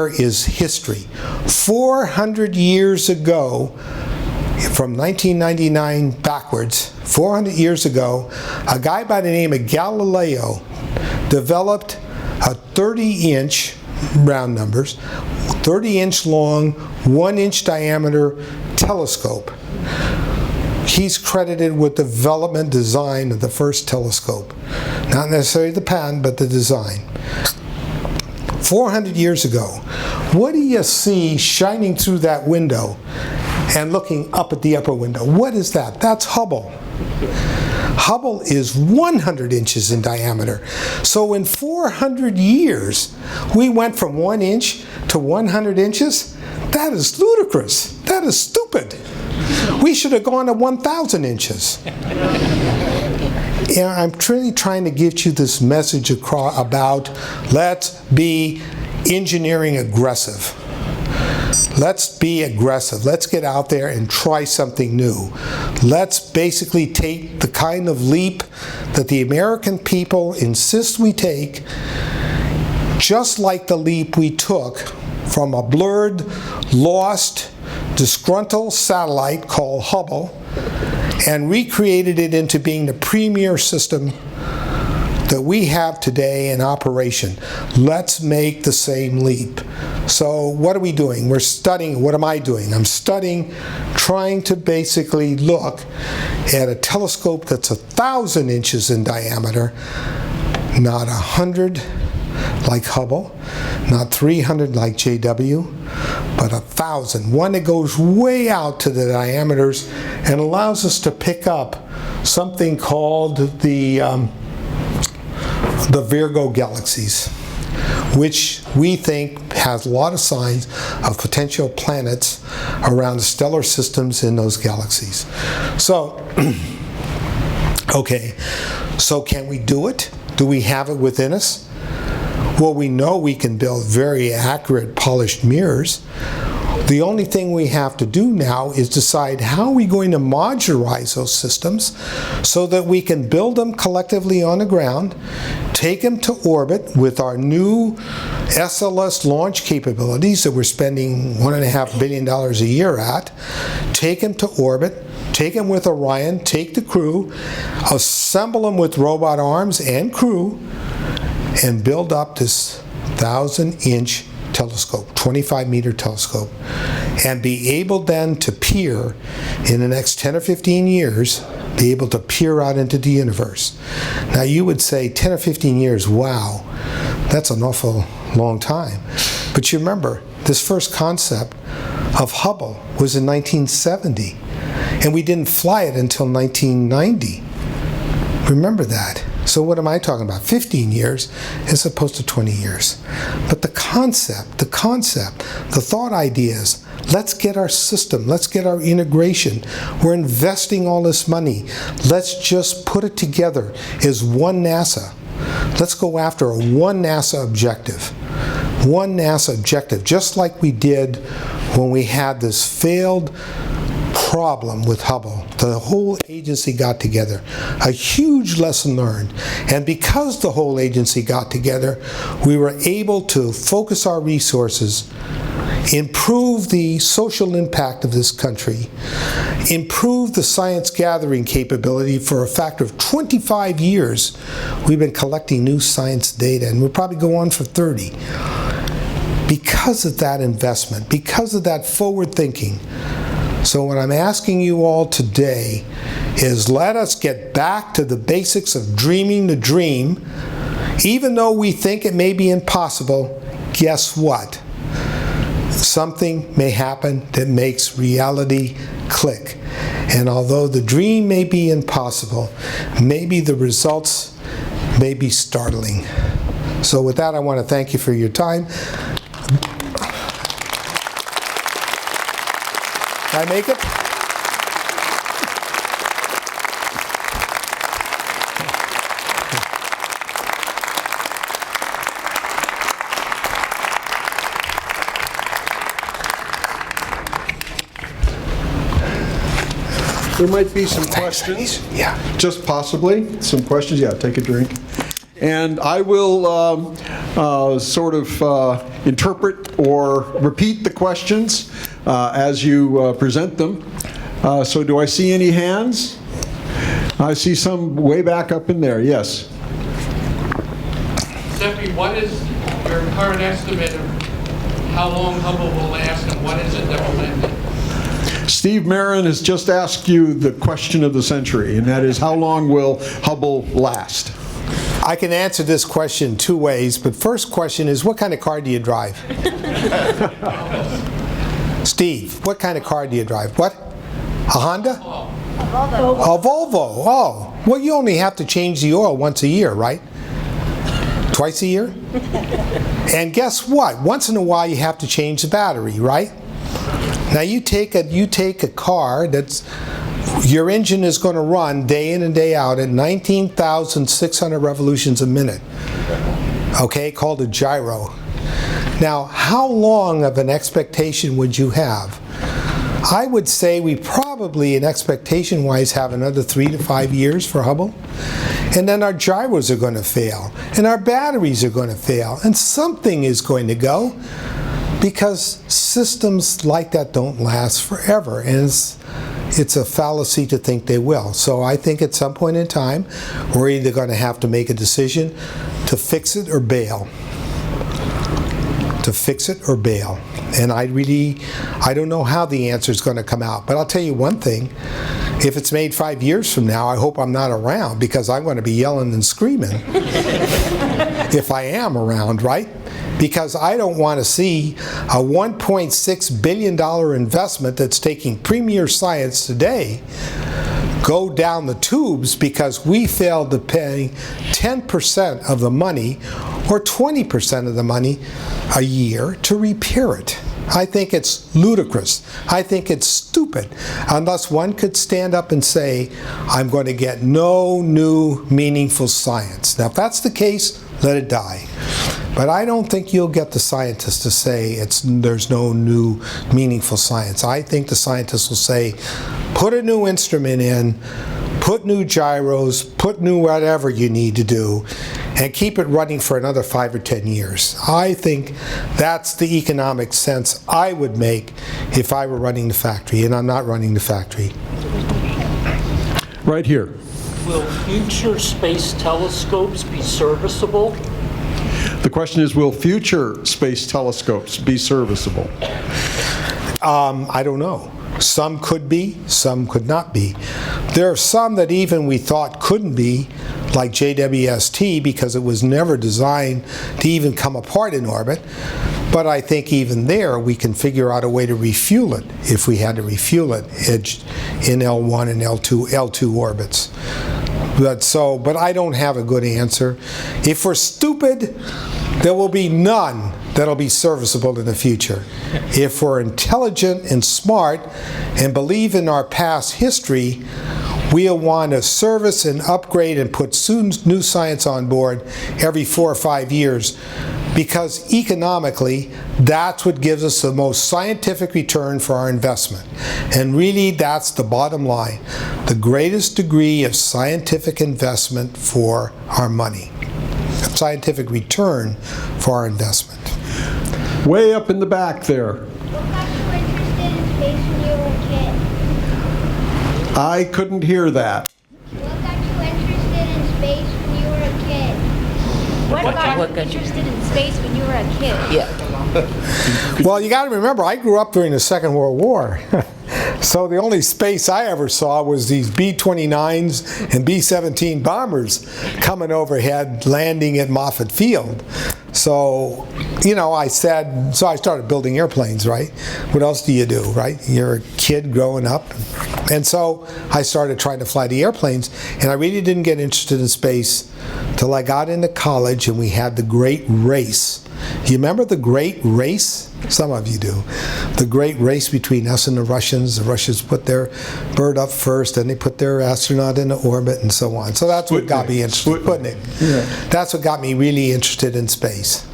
is history. 400 years ago, from 1999 backwards, 400 years ago, a guy by the name of Galileo developed a 30-inch, round numbers, 30-inch long, 1-inch diameter telescope. He's credited with development design of the first telescope. Not necessarily the patent, but the design. 400 years ago, what do you see shining through that window and looking up at the upper window? What is that? That's Hubble. Hubble is 100 inches in diameter. So in 400 years, we went from 1 inch to 100 inches? That is ludicrous. That is stupid. We should have gone to 1,000 inches. Yeah, I'm really trying to give you this message about let's be engineering aggressive. Let's be aggressive. Let's get out there and try something new. Let's basically take the kind of leap that the American people insist we take, just like the leap we took from a blurred, lost, disgruntled satellite called Hubble, and recreated it into being the premier system that we have today in operation. Let's make the same leap. So what are we doing? We're studying. What am I doing? I'm studying, trying to basically look at a telescope that's 1,000 inches in diameter, not 100 like Hubble, not 300 like JW, but 1,000. One that goes way out to the diameters and allows us to pick up something called the Virgo galaxies, which we think has a lot of signs of potential planets around the stellar systems in those galaxies. So, okay, so can we do it? Do we have it within us? Well, we know we can build very accurate, polished mirrors. The only thing we have to do now is decide how are we going to modularize those systems so that we can build them collectively on the ground, take them to orbit with our new SLS launch capabilities that we're spending $1.5 billion a year at, take them to orbit, take them with Orion, take the crew, assemble them with robot arms and crew, and build up this 1,000-inch telescope, 25-meter telescope, and be able then to peer in the next 10 or 15 years, be able to peer out into the universe. Now you would say 10 or 15 years, wow, that's an awful long time. But you remember, this first concept of Hubble was in 1970, and we didn't fly it until 1990. Remember that. So what am I talking about? 15 years as opposed to 20 years. But the concept, the thought ideas, let's get our system, let's get our integration. We're investing all this money. Let's just put it together as one NASA. Let's go after a one NASA objective. One NASA objective, just like we did when we had this failed problem with Hubble. The whole agency got together. A huge lesson learned. And because the whole agency got together, we were able to focus our resources, improve the social impact of this country, improve the science gathering capability. For a factor of 25 years, we've been collecting new science data, and we'll probably go on for 30. Because of that investment, because of that forward thinking. So what I'm asking you all today is let us get back to the basics of dreaming the dream. Even though we think it may be impossible, guess what? Something may happen that makes reality click. And although the dream may be impossible, maybe the results may be startling. So with that, I want to thank you for your time. Can I make it? There might be some questions. Yeah. Just possibly. Some questions. Yeah, take a drink. And I will sort of interpret or repeat the questions as you present them. So do I see any hands? I see some way back up in there. Yes. Cepi, what is your current estimate of how long Hubble will last, and what is it that will end it? Steve Marin has just asked you the question of the century, and that is, how long will Hubble last? I can answer this question two ways, but first question is, what kind of car do you drive? Steve, what kind of car do you drive? What? A Honda? A Volvo. A Volvo. Oh, well, you only have to change the oil once a year, right? Twice a year? And guess what? Once in a while, you have to change the battery, right? Now you take a car that's your engine is going to run day in and day out at 19,600 revolutions a minute. Okay, called a gyro. Now, how long of an expectation would you have? I would say we probably, in expectation-wise, have another 3 to 5 years for Hubble. And then our gyros are going to fail. And our batteries are going to fail. And something is going to go. Because systems like that don't last forever. And it's a fallacy to think they will. So I think at some point in time, we're either going to have to make a decision to fix it or bail. To fix it or bail. And I don't know how the answer is going to come out. But I'll tell you one thing. If it's made 5 years from now, I hope I'm not around, because I'm going to be yelling and screaming if I am around, right? Because I don't want to see a $1.6 billion investment that's taking premier science today go down the tubes because we failed to pay 10% of the money or 20% of the money a year to repair it. I think it's ludicrous. I think it's stupid, unless one could stand up and say, I'm going to get no new meaningful science. Now, if that's the case, let it die. But I don't think you'll get the scientists to say there's no new meaningful science. I think the scientists will say, put a new instrument in, put new gyros, put new whatever you need to do, and keep it running for another 5 or 10 years. I think that's the economic sense I would make if I were running the factory, and I'm not running the factory. Right here. Will future space telescopes be serviceable? The question is, will future space telescopes be serviceable? I don't know. Some could be, some could not be. There are some that even we thought couldn't be, like JWST, because it was never designed to even come apart in orbit. But I think even there we can figure out a way to refuel it, if we had to refuel it in L1 and L2 orbits. But I don't have a good answer. If we're stupid, there will be none that'll be serviceable in the future. If we're intelligent and smart and believe in our past history, we'll want to service and upgrade and put new science on board every 4 or 5 years, because economically, that's what gives us the most scientific return for our investment. And really, that's the bottom line. The greatest degree of scientific investment for our money. Scientific return for our investment. Way up in the back there. What got you interested in space when you were a kid? I couldn't hear that. What got you interested in space when you were a kid? What got you interested in space when you were a kid? Yeah. Well, you got to remember, I grew up during the Second World War. So the only space I ever saw was these B-29s and B-17 bombers coming overhead, landing at Moffett Field. So, I started building airplanes, right? What else do you do, right? You're a kid growing up. And so I started trying to fly the airplanes, and I really didn't get interested in space till I got into college and we had the Great Race. Do you remember the Great Race? Some of you do. The Great Race between us and the Russians. The Russians put their bird up first, and they put their astronaut into orbit, and so on. So that's what got me interested. Sputnik. Yeah. That's what got me really interested in space.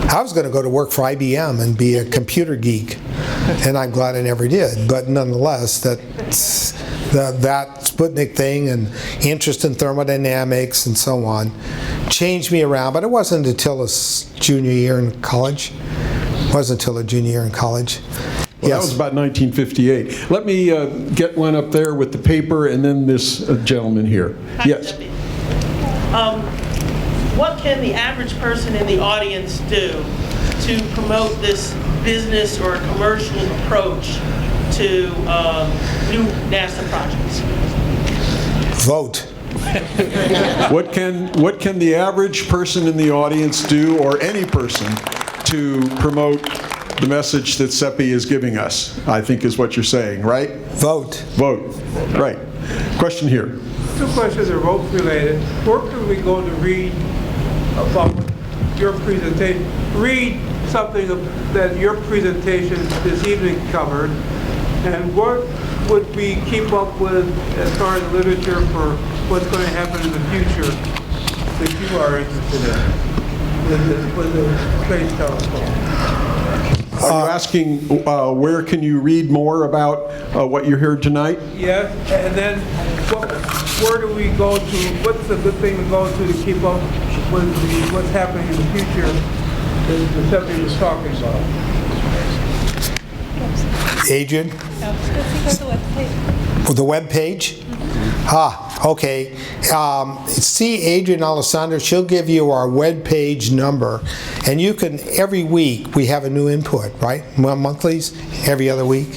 I was going to go to work for IBM and be a computer geek, and I'm glad I never did. But nonetheless, that Sputnik thing and interest in thermodynamics and so on changed me around. But it wasn't until a junior year in college. Well, that was about 1958. Let me get one up there with the paper, and then this gentleman here. Yes. What can the average person in the audience do to promote this business or commercial approach to new NASA projects? Vote. What can the average person in the audience do, or any person, to promote the message that Cepi is giving us, I think is what you're saying, right? Vote. Vote. Right. Question here. 2 questions are vote related. Where can we go to read about your presentation? Read something that your presentation this evening covered, and what would we keep up with as far as literature for what's going to happen in the future that you are interested in with the Space Telescope? Are you asking where can you read more about what you heard tonight? Yes, and then where do we go to, what's a good thing to go to keep up with what's happening in the future that Cepi was talking about? Adrian? The web page? Okay. See Adrian Alessandro, she'll give you our web page number, and you can, every week, we have a new input, right? Monthlies, every other week.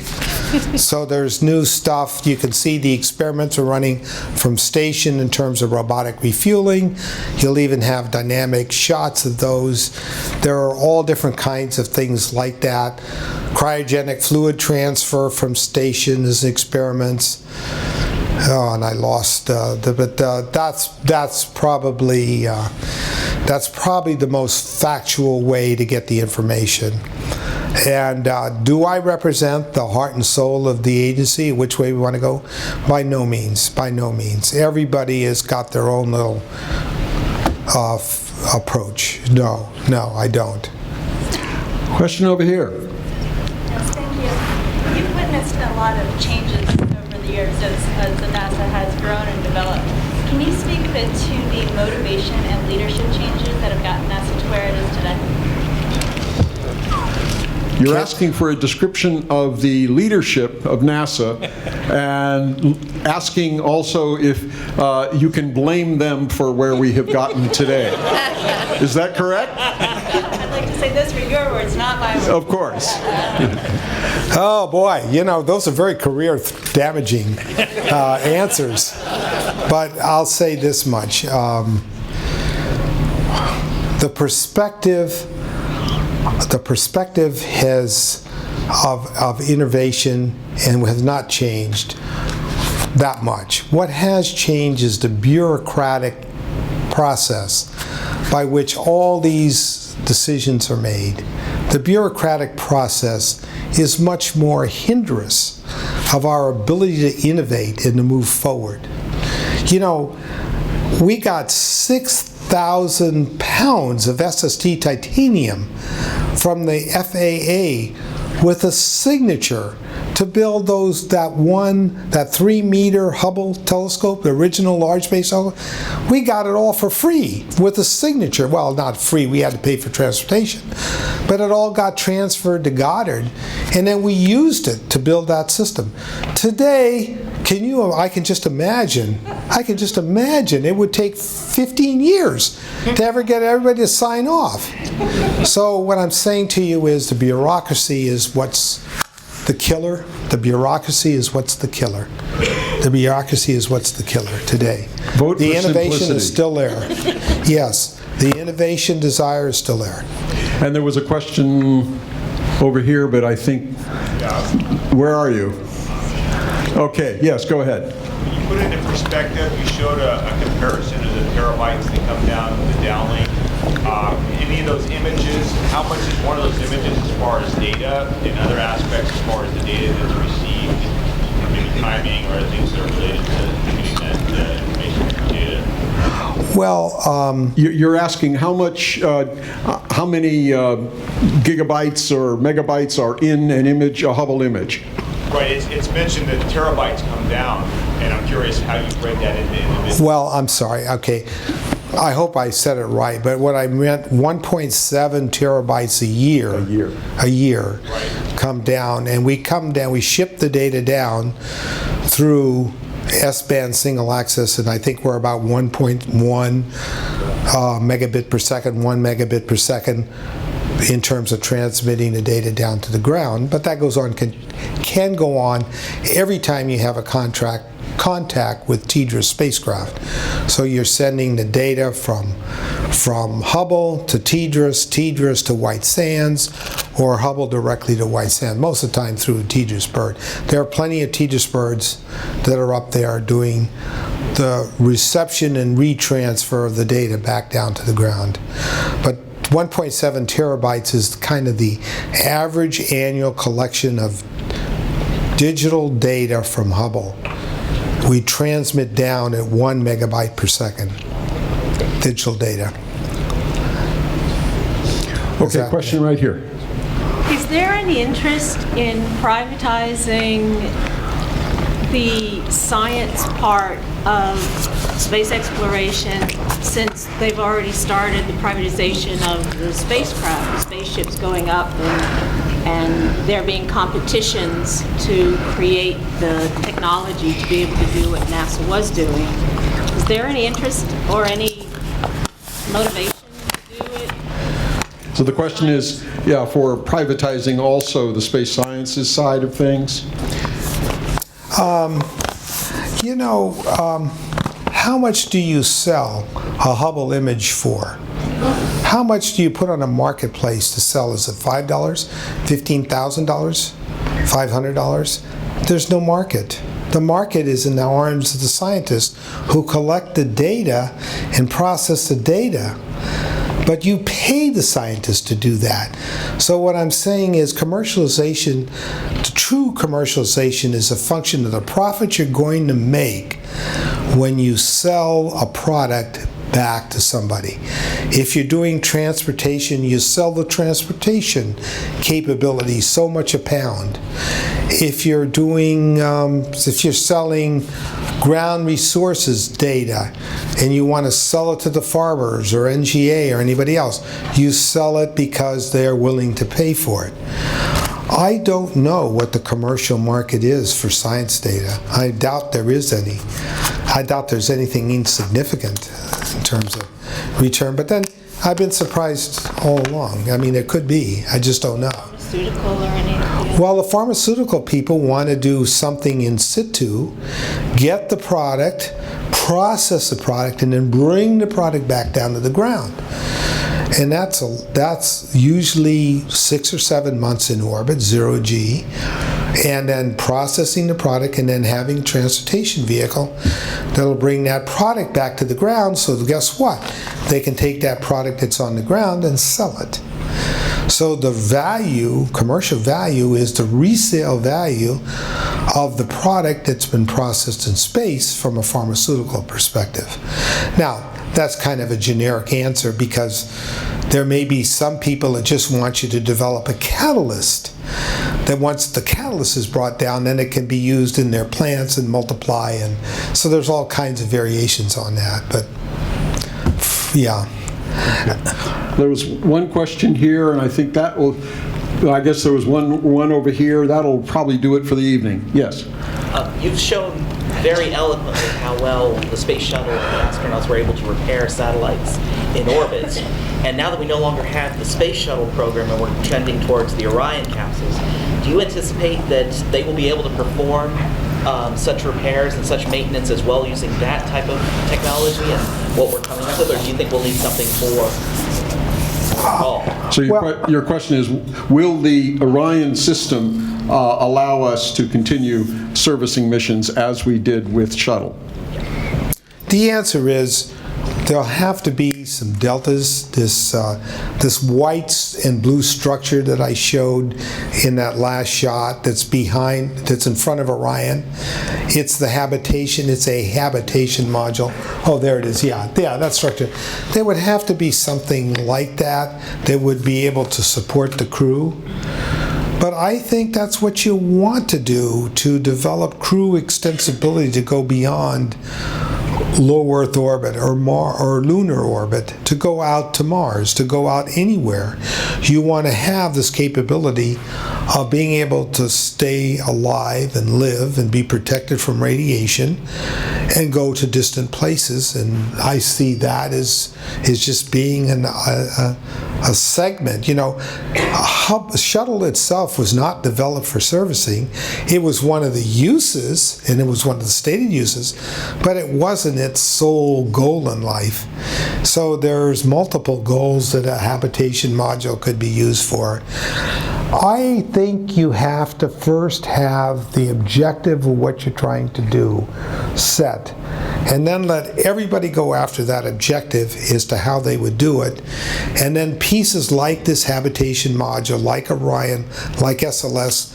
So there's new stuff. You can see the experiments are running from station in terms of robotic refueling. You'll even have dynamic shots of those. There are all different kinds of things like that. Cryogenic fluid transfer from station is experiments. Oh, and I lost. But that's probably the most factual way to get the information. And do I represent the heart and soul of the agency? Which way we want to go? By no means. By no means. Everybody has got their own little approach. No, I don't. Question over here. Yes, thank you. You've witnessed a lot of changes over the years as the NASA has grown and developed. Can you speak a bit to the motivation and leadership changes that have gotten NASA to where it is today? You're asking for a description of the leadership of NASA and asking also if you can blame them for where we have gotten today. Is that correct? I'd like to say those were your words, not my words. Of course. Oh boy, those are very career damaging answers. But I'll say this much. The perspective of innovation and has not changed that much. What has changed is the bureaucratic process by which all these decisions are made. The bureaucratic process is much more a hindrance of our ability to innovate and to move forward. We got 6,000 pounds of SST titanium from the FAA with a signature to build that 3-meter Hubble telescope, the original large space telescope. We got it all for free with a signature. Well, not free, we had to pay for transportation. But it all got transferred to Goddard, and then we used it to build that system. Today, I can just imagine it would take 15 years to ever get everybody to sign off. So what I'm saying to you is the bureaucracy is what's the killer. The bureaucracy is what's the killer. The bureaucracy is what's the killer today. Vote the for innovation simplicity. is still there. Yes, the innovation desire is still there. And there was a question over here, but I think, where are you? Okay, yes, go ahead. When you put it into perspective, you showed a comparison of the terabytes that come down the downlink. Any of those images, how much is one of those images as far as data and other aspects as far as the data that's received, maybe timing or things that are related to getting that information from data? Well, you're asking how much, how many gigabytes or megabytes are in an image, a Hubble image? Right, it's mentioned that terabytes come down, and I'm curious how you break that into individuals. well, I'm sorry. Okay. I hope I said it right, but what I meant, 1.7 terabytes a year come down, and we ship the data down through S-band single access, and I think we're about 1.1 megabit per second, 1 megabit per second in terms of transmitting the data down to the ground. But that goes on, can go on every time you have a contact with TDRS spacecraft. So you're sending the data from Hubble to TDRS to White Sands, or Hubble directly to White Sands, most of the time through a TDRS bird. There are plenty of TDRS birds that are up there doing the reception and retransfer of the data back down to the ground. But 1.7 terabytes is kind of the average annual collection of digital data from Hubble. We transmit down at 1 megabyte per second, digital data. Okay, question right here. Is there any interest in privatizing the science part of space exploration, since they've already started the privatization of the spacecraft, the spaceships going up and and there being competitions to create the technology to be able to do what NASA was doing. Is there any interest or any motivation to do it? So the question is, yeah, for privatizing also the space sciences side of things? How much do you sell a Hubble image for? How much do you put on a marketplace to sell? Is it $5, $15,000, $500? There's no market. The market is in the arms of the scientists who collect the data and process the data. But you pay the scientists to do that. So what I'm saying is commercialization, the true commercialization is a function of the profit you're going to make when you sell a product back to somebody. If you're doing transportation, you sell the transportation capability so much a pound. If you're doing, if you're selling ground resources data and you want to sell it to the farmers or NGA or anybody else, you sell it because they're willing to pay for it. I don't know what the commercial market is for science data. I doubt there is any. I doubt there's anything insignificant in terms of return, but then I've been surprised all along. I mean, it could be. I just don't know. Pharmaceutical or anything? Well, the pharmaceutical people want to do something in situ, get the product, process the product, and then bring the product back down to the ground. And that's usually 6 or 7 months in orbit, 0G, and then processing the product and then having a transportation vehicle that'll bring that product back to the ground. So guess what? They can take that product that's on the ground and sell it. So the value, commercial value, is the resale value of the product that's been processed in space from a pharmaceutical perspective. Now, that's kind of a generic answer because there may be some people that just want you to develop a catalyst that once the catalyst is brought down, then it can be used in their plants and multiply. And so there's all kinds of variations on that. But yeah. There was one question here, and I think that will, I guess there was one over here. That'll probably do it for the evening. Yes? You've shown very eloquently how well the space shuttle and the astronauts were able to repair satellites in orbit. And now that we no longer have the space shuttle program and we're trending towards the Orion capsules, do you anticipate that they will be able to perform such repairs and such maintenance as well using that type of technology and what we're coming up with, or do you think we'll need something more? So your question is, will the Orion system allow us to continue servicing missions as we did with shuttle? The answer is there'll have to be some deltas. This white and blue structure that I showed in that last shot that's in front of Orion, it's the habitation, it's a habitation module. Oh, there it is, yeah, that structure. There would have to be something like that that would be able to support the crew. But I think that's what you want to do, to develop crew extensibility to go beyond low Earth orbit or lunar orbit, to go out to Mars, to go out anywhere. You want to have this capability of being able to stay alive and live and be protected from radiation and go to distant places. And I see that as just being a segment. You know, a shuttle itself was not developed for servicing. It was one of the uses, and it was one of the stated uses, but it wasn't its sole goal in life. So there's multiple goals that a habitation module could be used for. I think you have to first have the objective of what you're trying to do set, and then let everybody go after that objective as to how they would do it. And then pieces like this habitation module, like Orion, like SLS,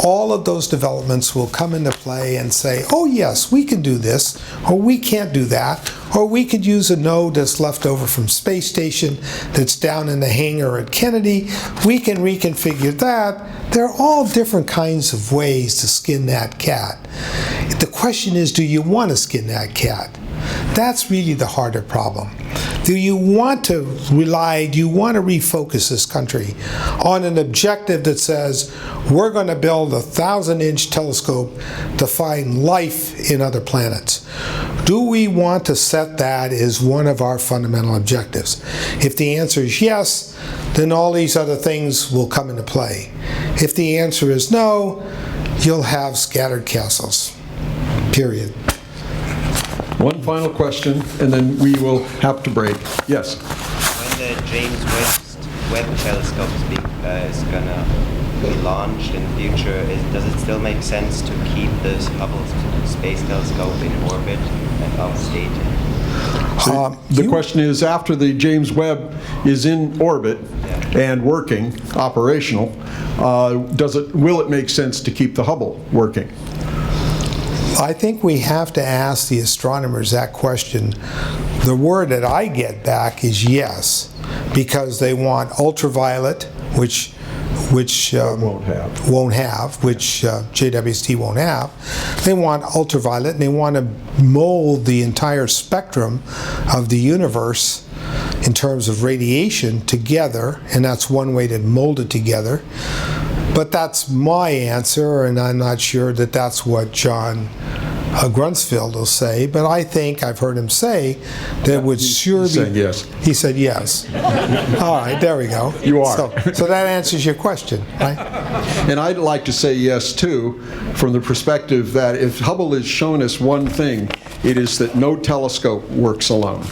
all of those developments will come into play and say, oh yes, we can do this, or we can't do that, or we could use a node that's left over from space station that's down in the hangar at Kennedy. We can reconfigure that. There are all different kinds of ways to skin that cat. The question is, do you want to skin that cat? That's really the harder problem. Do you want to refocus this country on an objective that says we're going to build a 1,000-inch telescope to find life in other planets? Do we want to set that as one of our fundamental objectives? If the answer is yes, then all these other things will come into play. If the answer is no, you'll have scattered castles. Period. One final question, and then we will have to break. Yes? When the James Webb Telescope is going to be launched in the future, does it still make sense to keep this Hubble Space Telescope in orbit and updated? The question is, after the James Webb is in orbit and working, operational, will it make sense to keep the Hubble working? I think we have to ask the astronomers that question. The word that I get back is yes, because they want ultraviolet, which won't have, which JWST won't have. They want ultraviolet, and they want to mold the entire spectrum of the universe in terms of radiation together, and that's one way to mold it together. But that's my answer, and I'm not sure that that's what John Grunsfeld will say, but I think I've heard him say that would surely be... yes. He said yes. All right, there we go. You are. So that answers your question, right? And I'd like to say yes, too, from the perspective that if Hubble has shown us one thing, it is that no telescope works alone.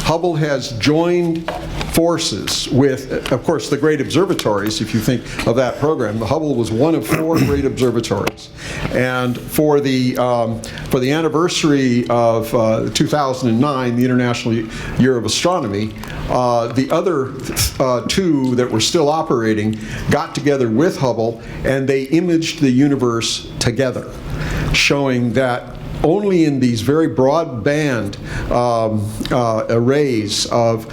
Hubble has joined forces with, of course, the great observatories. If you think of that program, the Hubble was one of 4 great observatories. And for the anniversary of 2009, the International Year of Astronomy, the other 2 that were still operating got together with Hubble, and they imaged the universe together, showing that only in these very broadband arrays of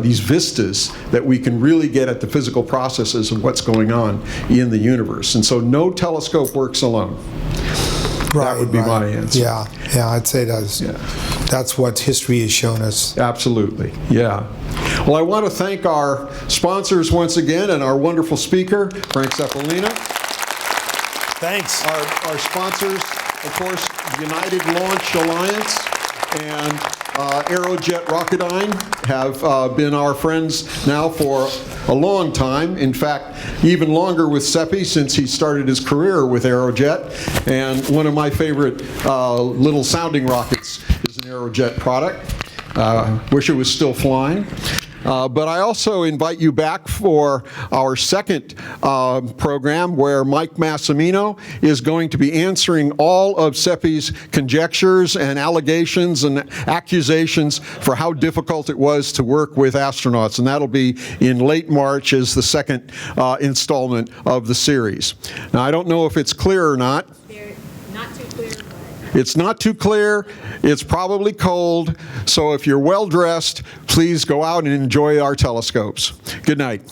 these vistas that we can really get at the physical processes of what's going on in the universe. And so no telescope works alone. That would be my answer. Yeah, I'd say that's what history has shown us. Absolutely, yeah. Well, I want to thank our sponsors once again and our wonderful speaker, Frank Cepollina. Thanks. Our sponsors, of course, United Launch Alliance and Aerojet Rocketdyne have been our friends now for a long time. In fact, even longer with Cepi, since he started his career with Aerojet. And one of my favorite little sounding rockets is an Aerojet product. Wish it was still flying. But I also invite you back for our second program where Mike Massimino is going to be answering all of Cepi's conjectures and allegations and accusations for how difficult it was to work with astronauts. And that'll be in late March as the second installment of the series. Now, I don't know if it's clear or not. It's not too clear. It's probably cold. So if you're well dressed, please go out and enjoy our telescopes. Good night.